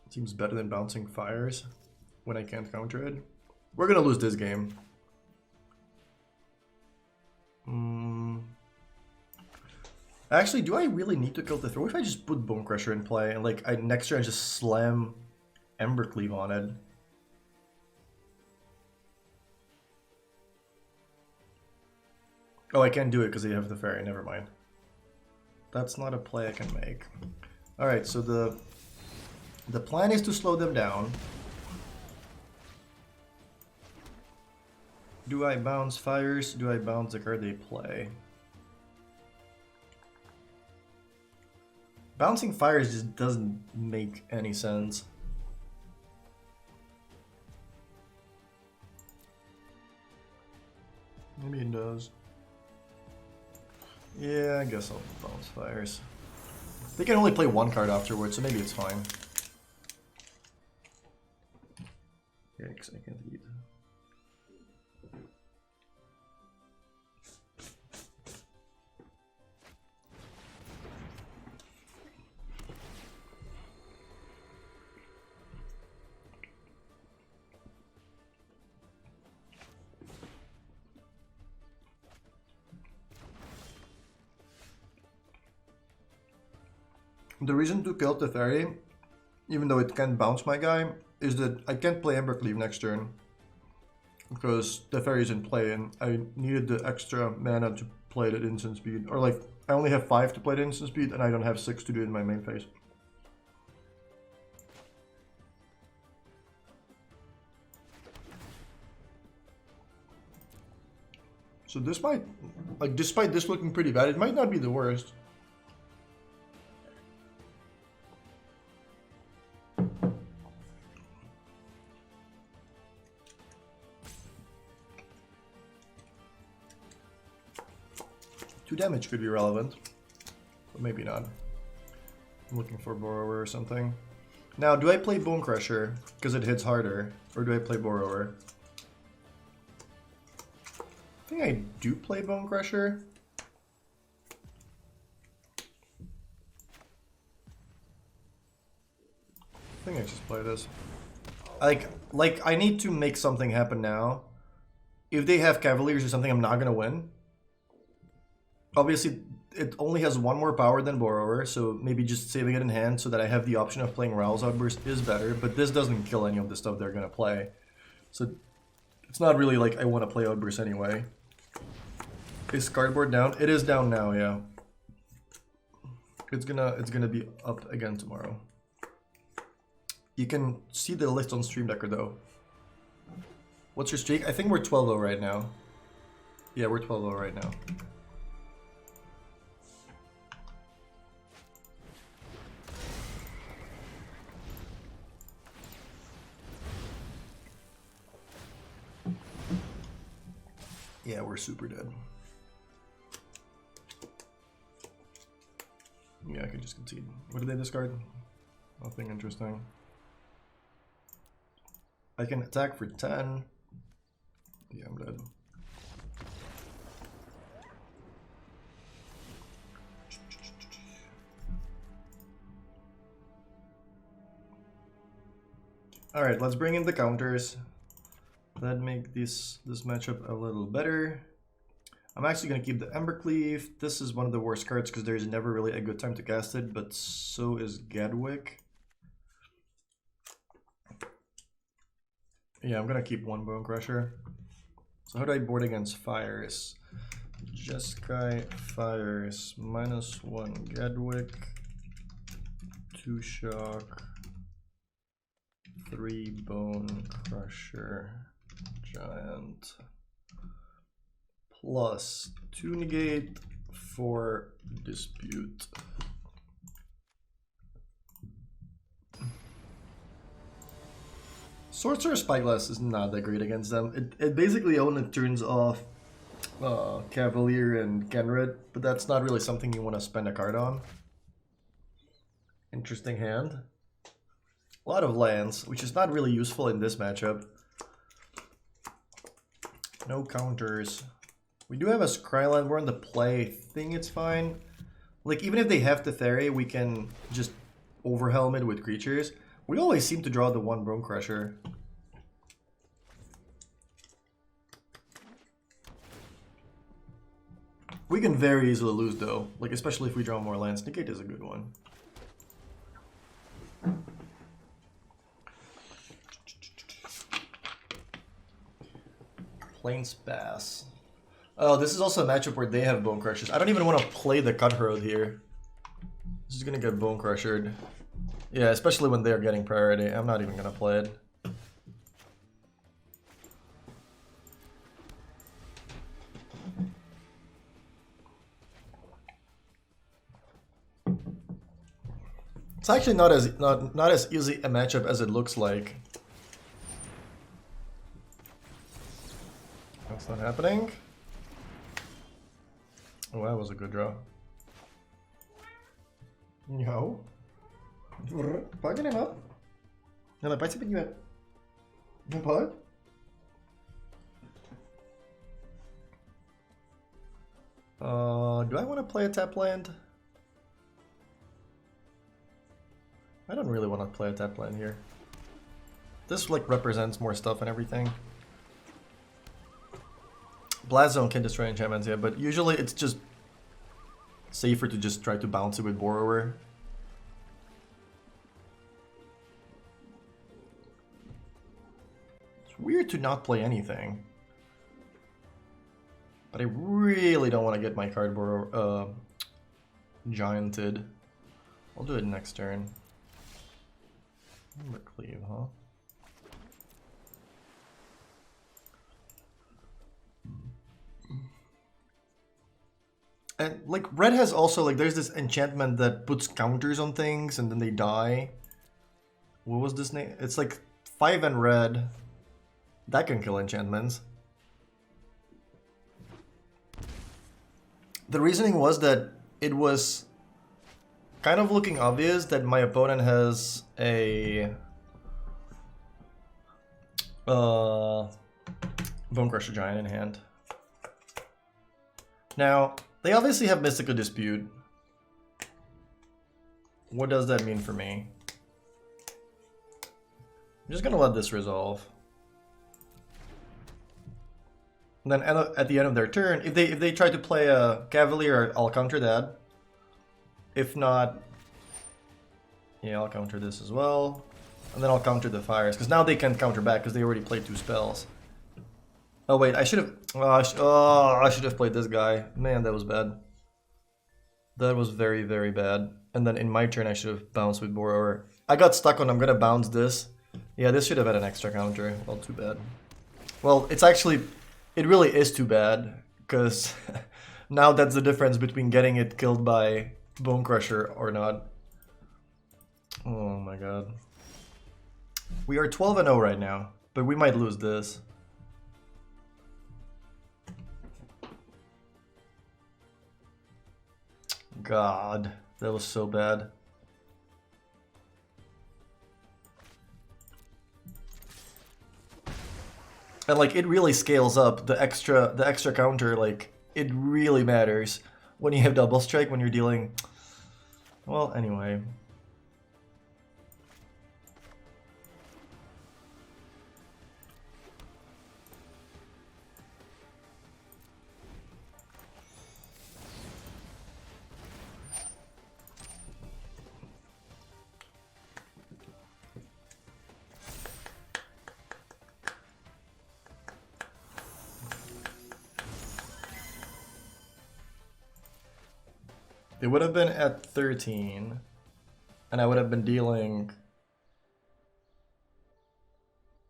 Seems better than bouncing fires when I can't counter it. We're gonna lose this game. Actually, do I really need to kill the throw? What if I just put Bone Crusher in play and like next turn I just slam Embercleave on it? Oh, I can't do it because they have the fairy, never mind. That's not a play I can make. Alright, so the plan is to slow them down. Do I bounce fires? Do I bounce the card they play? Bouncing fires just doesn't make any sense. Maybe it does. Yeah, I guess I'll bounce fires. They can only play one card afterwards, so maybe it's fine. Yikes, I can't eat. The reason to kill the fairy, even though it can bounce my guy, is that I can't play Embercleave next turn. Because the fairy is in play and I needed the extra mana to play it at instant speed. Or like, I only have 5 to play it at instant speed and I don't have 6 to do it in my main phase. So this might, like despite this looking pretty bad, it might not be the worst. Damage could be relevant, but maybe not. I'm looking for Borrower or something. Now, do I play Bone Crusher because it hits harder, or do I play Borrower? I think I do play Bone Crusher. I think I just play this. Like I need to make something happen now. If they have Cavaliers or something, I'm not gonna win. Obviously, it only has one more power than Borrower, so maybe just saving it in hand so that I have the option of playing Rowell's Outburst is better, but this doesn't kill any of the stuff they're gonna play. So it's not really like I want to play Outburst anyway. Is cardboard down? It is down now, yeah. It's gonna be up again tomorrow. You can see the list on Stream Decker though. What's your streak? I think we're 12-0 right now. Yeah, we're 12-0 right now. Yeah, we're super dead. Yeah, I could just concede. What did they discard? Nothing interesting. I can attack for 10. Yeah, I'm dead. Alright, let's bring in the counters. That make this matchup a little better. I'm actually going to keep the Embercleave. This is one of the worst cards because there's never really a good time to cast it, but so is Gatwick. Yeah, I'm going to keep one Bone Crusher. So how do I board against fires? Jeskai, fires, -1 Gatwick, 2 shock, 3 Bone Crusher, Giant, plus 2 negate, 4 dispute. Sorcerer Spyglass is not that great against them. It basically only turns off Cavalier and Kenred, but that's not really something you want to spend a card on. Interesting hand. A lot of lands, which is not really useful in this matchup. No counters. We do have a Scryland. We're on the play. I think it's fine. Like, even if they have Teferi, we can just overhelm it with creatures. We always seem to draw the one Bone Crusher. We can very easily lose though, like especially if we draw more lands. Negate is a good one. Plains Bass. Oh, this is also a matchup where they have Bone Crushers. I don't even want to play the Cutthroat here. This is gonna get Bone Crushered. Yeah, especially when they're getting priority. I'm not even gonna play it. It's actually not as easy a matchup as it looks like. That's not happening. Oh, that was a good draw. No. Pode, né, não? Ela pode se pedir. Não pode? Do I want to play a tap land? I don't really want to play a tap land here. This like represents more stuff and everything. Blast Zone can destroy enchantments, yeah, but usually it's just safer to just try to bounce it with Borrower. It's weird to not play anything. But I really don't want to get my card gianted. I'll do it next turn. Cleave, huh? And like red has also like there's this enchantment that puts counters on things and then they die. What was this name? It's like 5 and red. That can kill enchantments. The reasoning was that it was kind of looking obvious that my opponent has a Bone Crusher Giant in hand. Now, they obviously have Mystical Dispute. What does that mean for me? I'm just gonna let this resolve. And then at the end of their turn, if they try to play a Cavalier, I'll counter that. If not, yeah, I'll counter this as well. And then I'll counter the fires, because now they can counter back because they already played 2 spells. Oh wait, I should have. I should have played this guy. Man, that was bad. That was very, very bad. And then in my turn, I should have bounced with Borrower. I got stuck on I'm gonna bounce this. Yeah, this should have had an extra counter. Well, too bad. Well, it's actually, it really is too bad, because now that's the difference between getting it killed by Bone Crusher or not. Oh my god. We are 12-0 right now, but we might lose this. God, that was so bad. And like it really scales up the extra counter, like it really matters when you have double strike when you're dealing. Well, anyway. It would have been at 13, and I would have been dealing.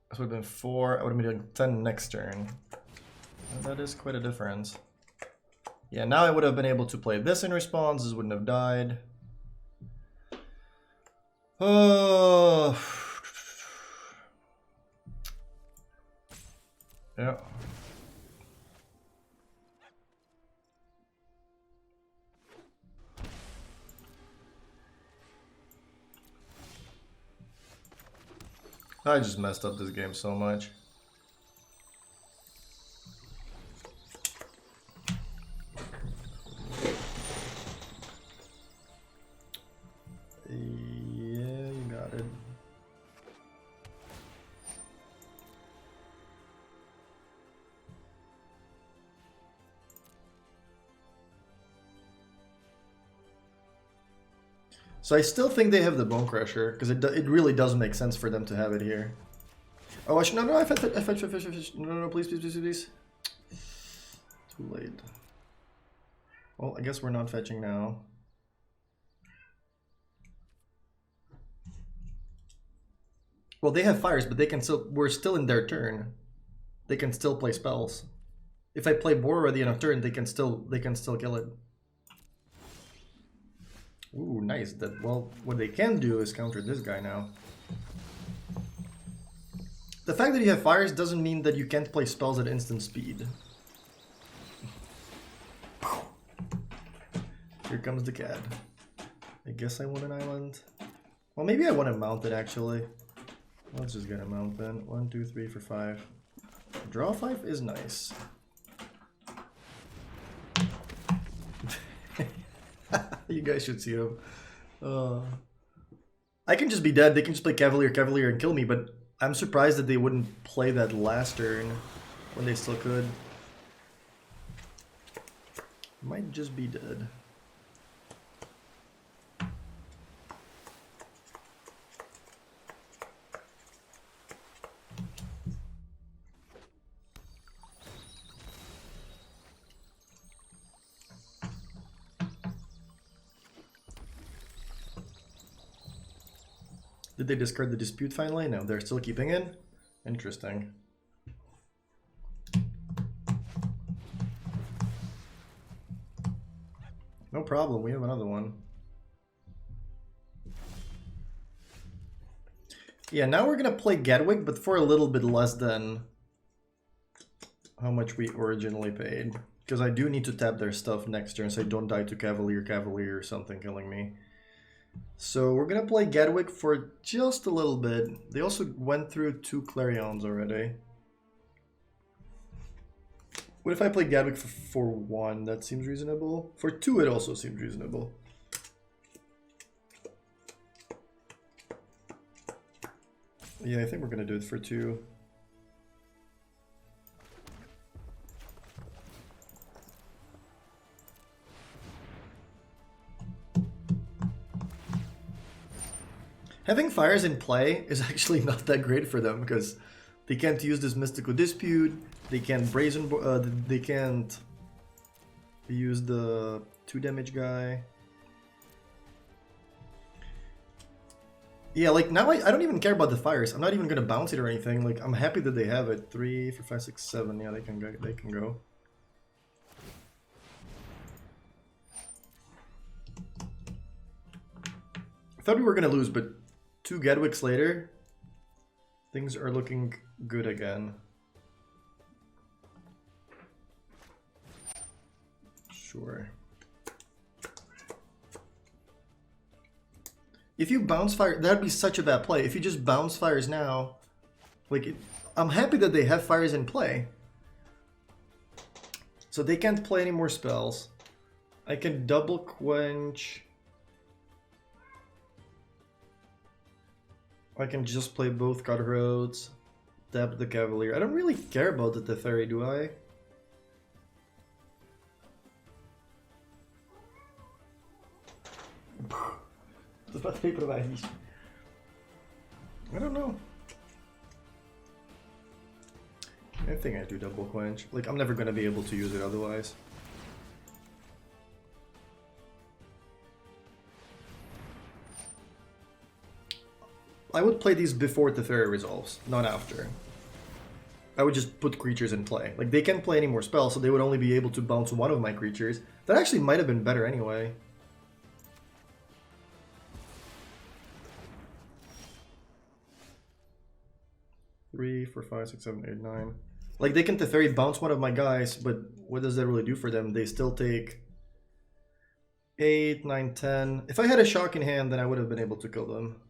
This would have been 4. I would have been dealing 10 next turn. And that is quite a difference. Yeah, now I would have been able to play this in response. This wouldn't have died. Oh. Yeah. I just messed up this game so much. Yeah, you got it. So I still think they have the Bone Crusher, because it really does make sense for them to have it here. Oh, I should, no, I fetch, no, please, please, please, please. Too late. Well, I guess we're not fetching now. Well, they have fires, but they can still, we're still in their turn. They can still play spells. If I play Borer at the end of turn, they can still kill it. Ooh, nice. That, well, what they can do is counter this guy now. The fact that you have fires doesn't mean that you can't play spells at instant speed. Here comes the cat. I guess I want an island. Well, maybe I want to mount it actually. Let's just get a mount then. 1, 2, 3 for 5. Draw 5 is nice. You guys should see him. I can just be dead. They can just play Cavalier, Cavalier, and kill me, but I'm surprised that they wouldn't play that last turn when they still could. Might just be dead. Did they discard the dispute finally? No, they're still keeping it? Interesting. No problem, we have another one. Yeah, now we're gonna play Gatwick, but for a little bit less than how much we originally paid. Because I do need to tap their stuff next turn so I don't die to Cavalier, Cavalier or something killing me. So we're gonna play Gatwick for just a little bit. They also went through 2 Clarions already. What if I play Gatwick for 1? That seems reasonable. For 2 it also seems reasonable. Yeah, I think we're gonna do it for 2. Having fires in play is actually not that great for them because they can't use this mystical dispute. They can't brazen. They can't use the 2 damage guy. Yeah, like now I don't even care about the fires. I'm not even gonna bounce it or anything. Like I'm happy that they have it. 3, 4, 5, 6, 7. Yeah, they can go. They can go. I thought we were gonna lose, but 2 Gatwicks later, things are looking good again. Sure. If you bounce fire, that'd be such a bad play. If you just bounce fires now, like, I'm happy that they have fires in play. So they can't play any more spells. I can double quench. I can just play both Cut Roads, tap the Cavalier. I don't really care about the Teferi, do I? I don't know. I think I do double quench. Like, I'm never gonna be able to use it otherwise. I would play these before Teferi resolves, not after. I would just put creatures in play. Like, they can't play any more spells, so they would only be able to bounce one of my creatures. That actually might have been better anyway. Three, 4, 5, 6, 7, 8, 9. Like, they can Teferi bounce one of my guys, but what does that really do for them? They still take 8, 9, 10. If I had a shock in hand, then I would have been able to kill them.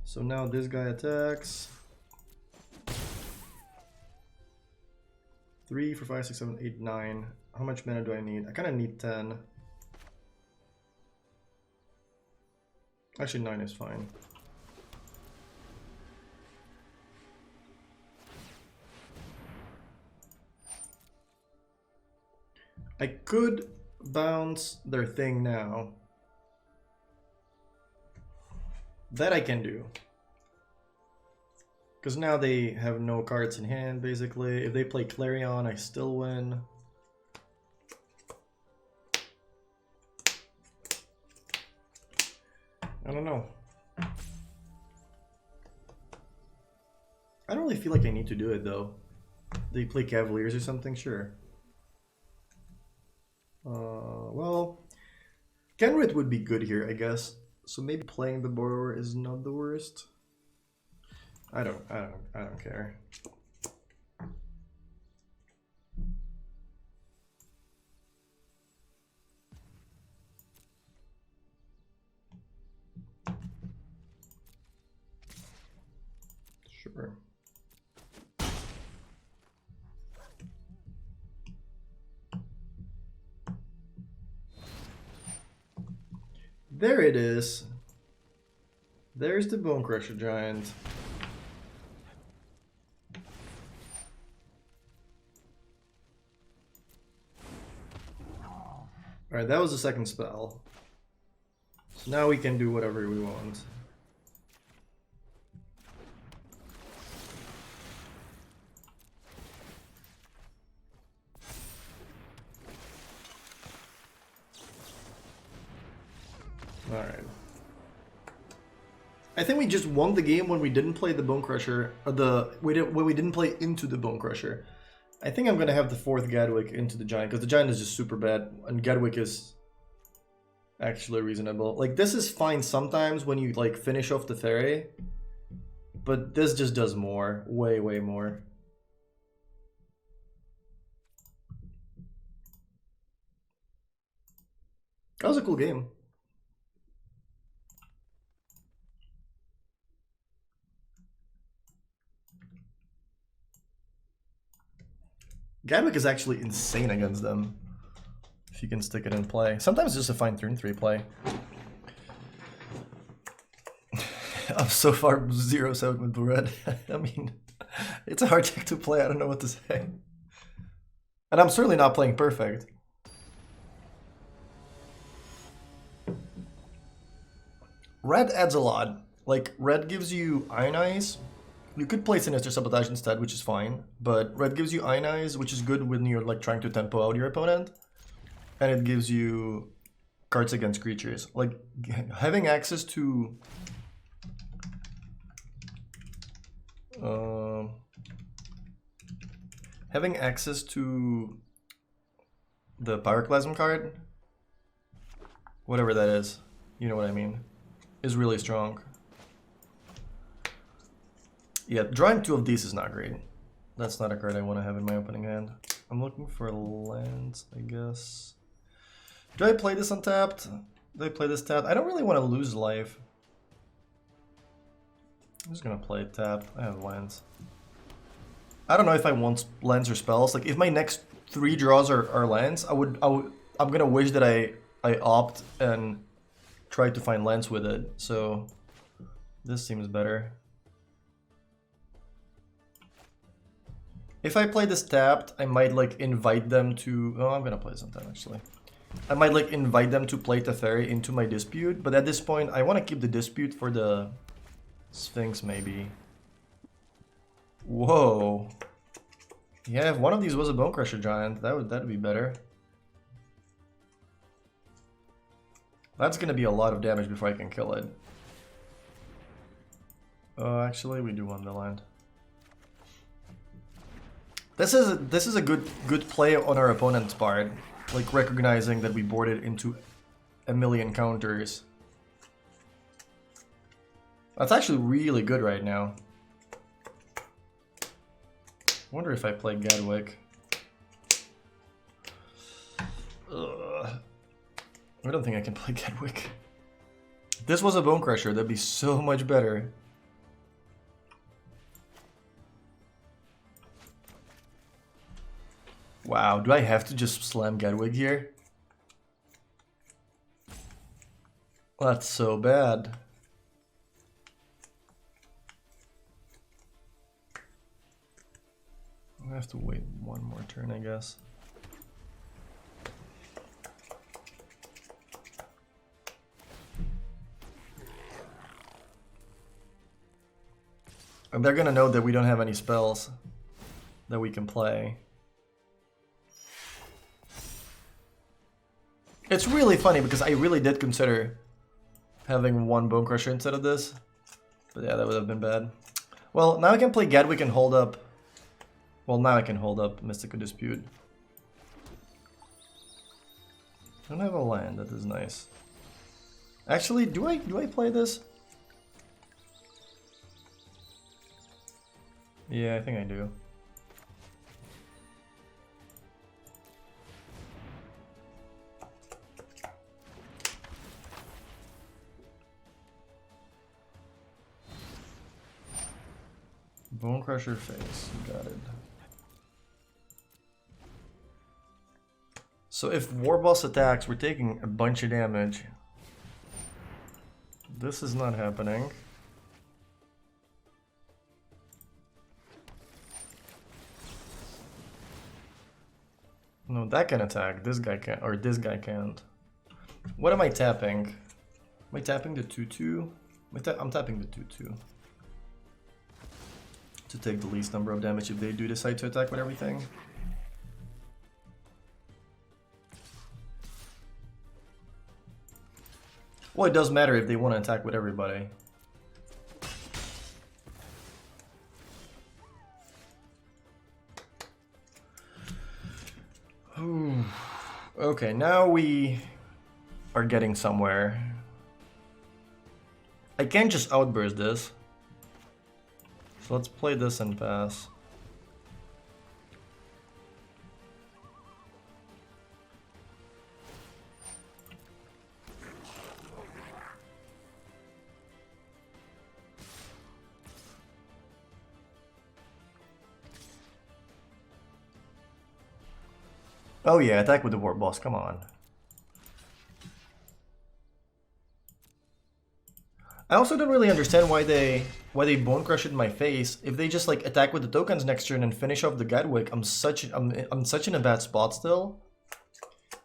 So now this guy attacks. 3, 4, 5, 6, 7, 8, 9. How much mana do I need? I kind of need 10. Actually, 9 is fine. I could bounce their thing now. That I can do. Because now they have no cards in hand, basically. If they play Clarion, I still win. I don't know. I don't really feel like I need to do it, though. They play Cavaliers or something? Sure. Well, Kenrit would be good here, I guess. So maybe playing the Borrower is not the worst. I don't care. Sure. There it is. There's the Bone Crusher Giant. Alright, that was the second spell. So now we can do whatever we want. Alright. I think we just won the game when we didn't play the Bone Crusher, when we didn't play into the Bone Crusher. I think I'm gonna have the 4th Gatwick into the Giant, because the Giant is just super bad, and Gatwick is actually reasonable. Like, this is fine sometimes when you, like, finish off the Fairy, but this just does more. Way, way more. That was a cool game. Gatwick is actually insane against them, if you can stick it in play. Sometimes it's just a fine turn 3 play. I'm so far 0-7 with Blue Red. I mean, it's a hard deck to play, I don't know what to say. And I'm certainly not playing perfect. Red adds a lot. Like, red gives you Ionize. You could play Sinister Sabotage instead, which is fine, but red gives you Ionize, which is good when you're like trying to tempo out your opponent, and it gives you cards against creatures. Like, having access to the Pyroclasm card, whatever that is, you know what I mean, is really strong. Yeah, drawing 2 of these is not great. That's not a card I want to have in my opening hand. I'm looking for lands, I guess. Do I play this untapped? Do I play this tapped? I don't really want to lose life. I'm just gonna play it tapped. I have lands. I don't know if I want lands or spells. Like, if my next 3 draws are lands, I'm gonna wish that I opt and try to find lands with it. So this seems better. If I play this tapped, I might like invite them to... Oh, I'm gonna play this on time actually. I might like invite them to play Teferi into my dispute, but at this point I want to keep the dispute for the Sphinx maybe. Whoa. Yeah, if one of these was a Bone Crusher Giant, that'd be better. That's gonna be a lot of damage before I can kill it. Actually, we do want the land. This is a good play on our opponent's part, like recognizing that we boarded into a million counters. That's actually really good right now. I wonder if I play Gatwick. I don't think I can play Gatwick. If this was a Bone Crusher, that'd be so much better. Wow, do I have to just slam Gatwick here? That's so bad. I have to wait one more turn, I guess. And they're gonna know that we don't have any spells that we can play. It's really funny because I really did consider having one Bone Crusher instead of this. But yeah, that would have been bad. Well, now I can play Gatwick and hold up. Well, now I can hold up Mystical Dispute. I don't have a land, that is nice. Actually, do I play this? Yeah, I think I do. Bone Crusher face, got it. So if War Boss attacks, we're taking a bunch of damage. This is not happening. No, that can attack. This guy can't, or this guy can't. What am I tapping? Am I tapping the 2/2? I'm tapping the 2/2. To take the least number of damage if they do decide to attack with everything. Well, it does matter if they want to attack with everybody. Okay, now we are getting somewhere. I can't just outburst this. So let's play this and pass. Oh yeah, attack with the War Boss, come on. I also don't really understand why they Bone Crush in my face. If they just like attack with the tokens next turn and finish off the Gatwick, I'm such in a bad spot still.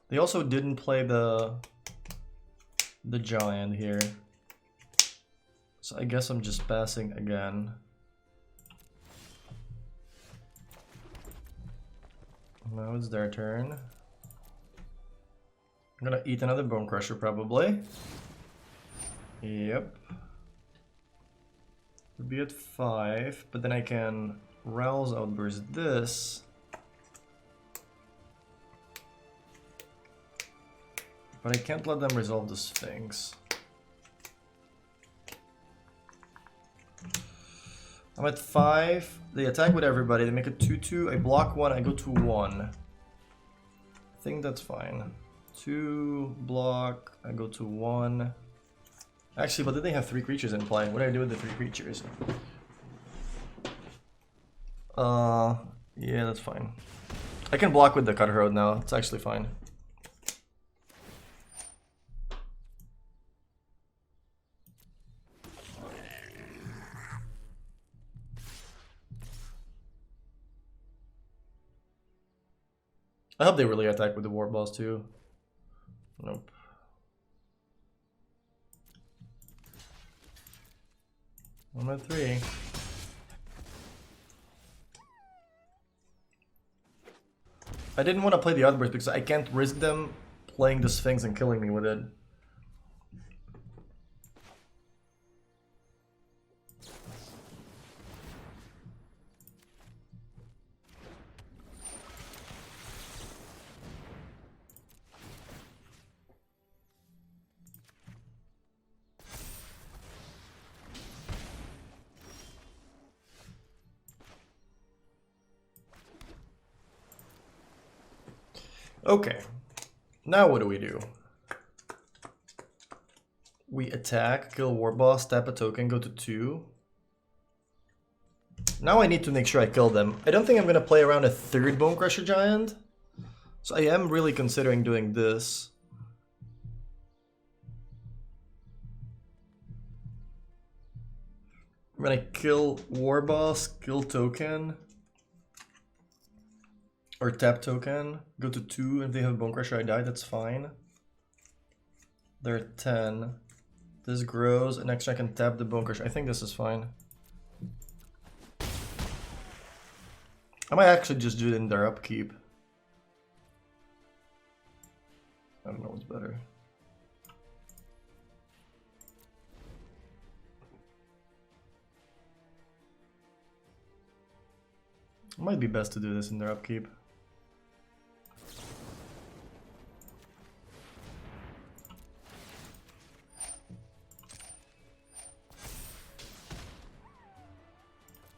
They also didn't play the giant here. So I guess I'm just passing again. Now it's their turn. I'm gonna eat another Bone Crusher probably. Yep. Would be at 5, but then I can Rouse Outburst this. But I can't let them resolve the Sphinx. I'm at 5. They attack with everybody. They make a 2/2. I block 1. I go to 1. I think that's fine. 2 block. I go to 1. Actually, but did they have 3 creatures in play? What do I do with the 3 creatures? Yeah, that's fine. I can block with the Cut Road now. It's actually fine. I hope they really attack with the War Boss too. Nope. I'm at 3. I didn't want to play the Outburst because I can't risk them playing the Sphinx and killing me with it. Okay. Now what do? We attack, kill war boss, tap a token, go to 2. Now I need to make sure I kill them. I don't think I'm gonna play around a 3rd Bone Crusher Giant. So I am really considering doing this. I'm gonna kill war boss, kill token. Or tap token, go to 2, if they have Bone Crusher I die, that's fine. They're at 10. This grows, and next I can tap the Bone Crusher. I think this is fine. I might actually just do it in their upkeep. I don't know what's better. It might be best to do this in their upkeep.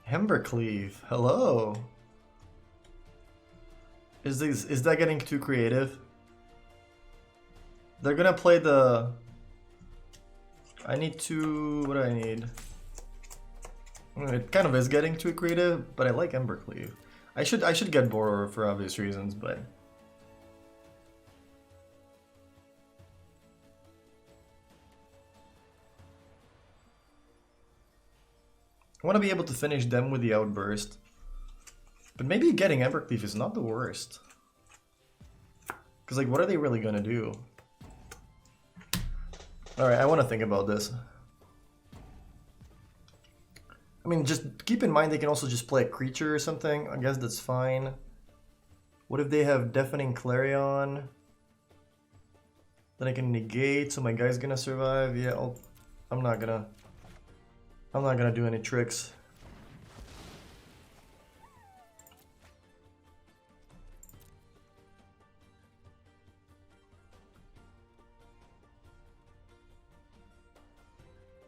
Embercleave, hello. Is that getting too creative? They're gonna play the... I need to... What do I need? It kind of is getting too creative, but I like Embercleave. I should get Borrower for obvious reasons, but... I want to be able to finish them with the Outburst. But maybe getting Embercleave is not the worst. Because, like, what are they really gonna do? Alright, I want to think about this. I mean, just keep in mind they can also just play a creature or something. I guess that's fine. What if they have Deafening Clarion? Then I can negate, so my guy's gonna survive. Yeah, I'm not gonna do any tricks.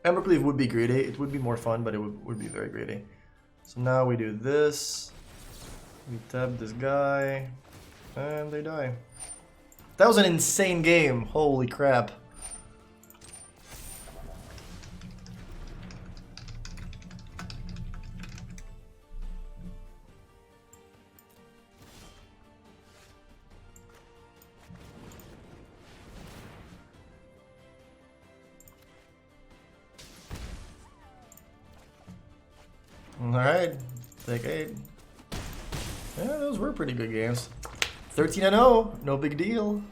Embercleave would be greedy. It would be more fun, but it would be very greedy. So now we do this. We tap this guy. And they die. That was an insane game. Holy crap. Alright, take 8. Yeah, those were pretty good games. 13-0, no big deal.